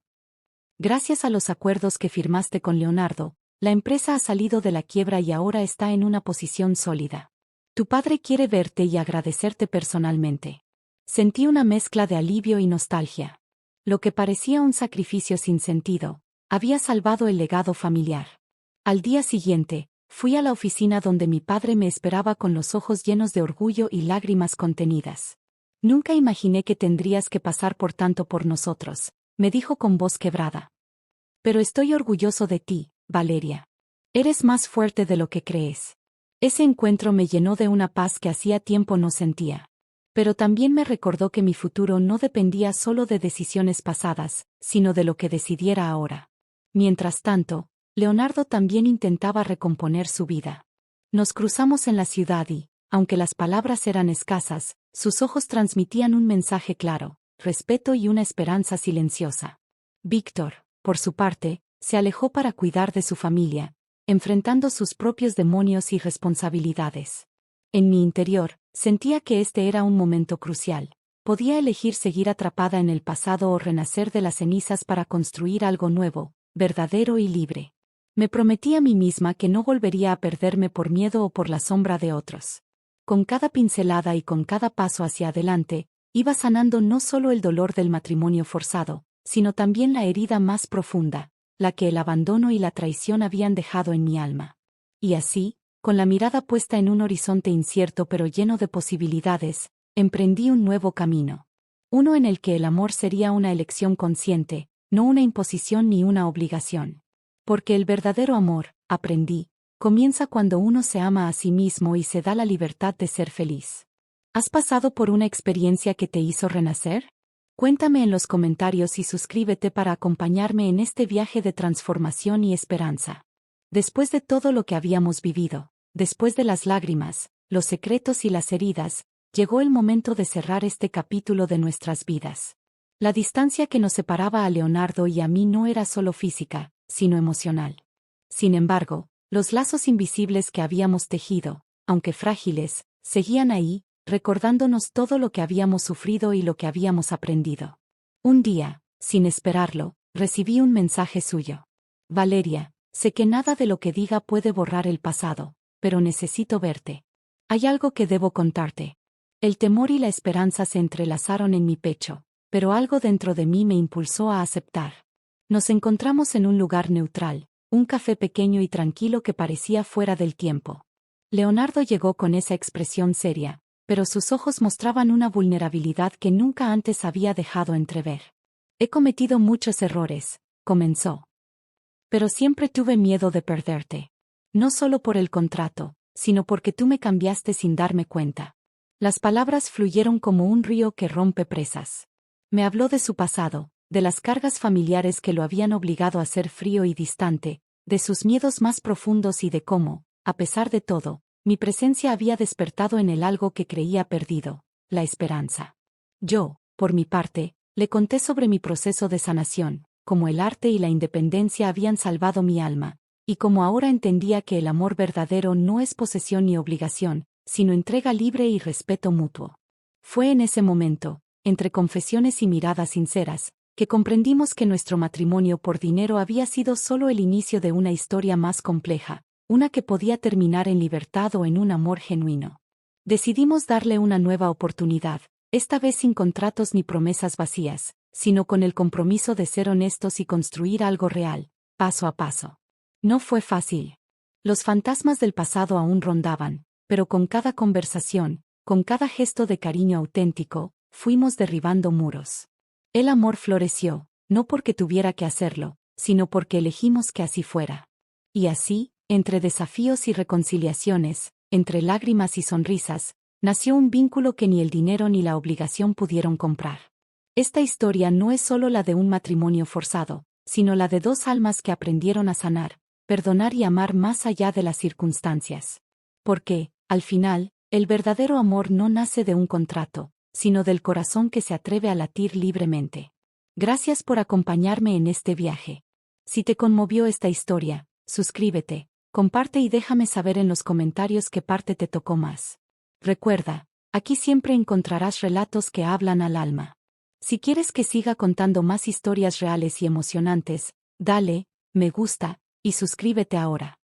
Gracias a los acuerdos que firmaste con Leonardo, la empresa ha salido de la quiebra y ahora está en una posición sólida. Tu padre quiere verte y agradecerte personalmente. Sentí una mezcla de alivio y nostalgia. Lo que parecía un sacrificio sin sentido, había salvado el legado familiar. Al día siguiente, fui a la oficina donde mi padre me esperaba con los ojos llenos de orgullo y lágrimas contenidas. Nunca imaginé que tendrías que pasar por tanto por nosotros, me dijo con voz quebrada. Pero estoy orgulloso de ti, Valeria. Eres más fuerte de lo que crees. Ese encuentro me llenó de una paz que hacía tiempo no sentía. Pero también me recordó que mi futuro no dependía solo de decisiones pasadas, sino de lo que decidiera ahora. Mientras tanto, Leonardo también intentaba recomponer su vida. Nos cruzamos en la ciudad y, aunque las palabras eran escasas, sus ojos transmitían un mensaje claro, respeto y una esperanza silenciosa. Víctor, por su parte, se alejó para cuidar de su familia, enfrentando sus propios demonios y responsabilidades. En mi interior, sentía que este era un momento crucial. Podía elegir seguir atrapada en el pasado o renacer de las cenizas para construir algo nuevo, verdadero y libre. Me prometí a mí misma que no volvería a perderme por miedo o por la sombra de otros. Con cada pincelada y con cada paso hacia adelante, iba sanando no solo el dolor del matrimonio forzado, sino también la herida más profunda, la que el abandono y la traición habían dejado en mi alma. Y así, con la mirada puesta en un horizonte incierto pero lleno de posibilidades, emprendí un nuevo camino. Uno en el que el amor sería una elección consciente, no una imposición ni una obligación. Porque el verdadero amor, aprendí, comienza cuando uno se ama a sí mismo y se da la libertad de ser feliz. ¿Has pasado por una experiencia que te hizo renacer? Cuéntame en los comentarios y suscríbete para acompañarme en este viaje de transformación y esperanza. Después de todo lo que habíamos vivido, después de las lágrimas, los secretos y las heridas, llegó el momento de cerrar este capítulo de nuestras vidas. La distancia que nos separaba a Leonardo y a mí no era solo física, sino emocional. Sin embargo, los lazos invisibles que habíamos tejido, aunque frágiles, seguían ahí, recordándonos todo lo que habíamos sufrido y lo que habíamos aprendido. Un día, sin esperarlo, recibí un mensaje suyo. Valeria, sé que nada de lo que diga puede borrar el pasado, pero necesito verte. Hay algo que debo contarte. El temor y la esperanza se entrelazaron en mi pecho, pero algo dentro de mí me impulsó a aceptar. Nos encontramos en un lugar neutral, un café pequeño y tranquilo que parecía fuera del tiempo. Leonardo llegó con esa expresión seria, pero sus ojos mostraban una vulnerabilidad que nunca antes había dejado entrever. He cometido muchos errores, comenzó. Pero siempre tuve miedo de perderte. No solo por el contrato, sino porque tú me cambiaste sin darme cuenta. Las palabras fluyeron como un río que rompe presas. Me habló de su pasado, de las cargas familiares que lo habían obligado a ser frío y distante, de sus miedos más profundos y de cómo, a pesar de todo, mi presencia había despertado en él algo que creía perdido, la esperanza. Yo, por mi parte, le conté sobre mi proceso de sanación, cómo el arte y la independencia habían salvado mi alma, y cómo ahora entendía que el amor verdadero no es posesión ni obligación, sino entrega libre y respeto mutuo. Fue en ese momento, entre confesiones y miradas sinceras, que comprendimos que nuestro matrimonio por dinero había sido solo el inicio de una historia más compleja, una que podía terminar en libertad o en un amor genuino. Decidimos darle una nueva oportunidad, esta vez sin contratos ni promesas vacías, sino con el compromiso de ser honestos y construir algo real, paso a paso. No fue fácil. Los fantasmas del pasado aún rondaban, pero con cada conversación, con cada gesto de cariño auténtico, fuimos derribando muros. El amor floreció, no porque tuviera que hacerlo, sino porque elegimos que así fuera. Y así, entre desafíos y reconciliaciones, entre lágrimas y sonrisas, nació un vínculo que ni el dinero ni la obligación pudieron comprar. Esta historia no es solo la de un matrimonio forzado, sino la de dos almas que aprendieron a sanar, perdonar y amar más allá de las circunstancias. Porque, al final, el verdadero amor no nace de un contrato, sino del corazón que se atreve a latir libremente. Gracias por acompañarme en este viaje. Si te conmovió esta historia, suscríbete, comparte y déjame saber en los comentarios qué parte te tocó más. Recuerda, aquí siempre encontrarás relatos que hablan al alma. Si quieres que siga contando más historias reales y emocionantes, dale me gusta y suscríbete ahora.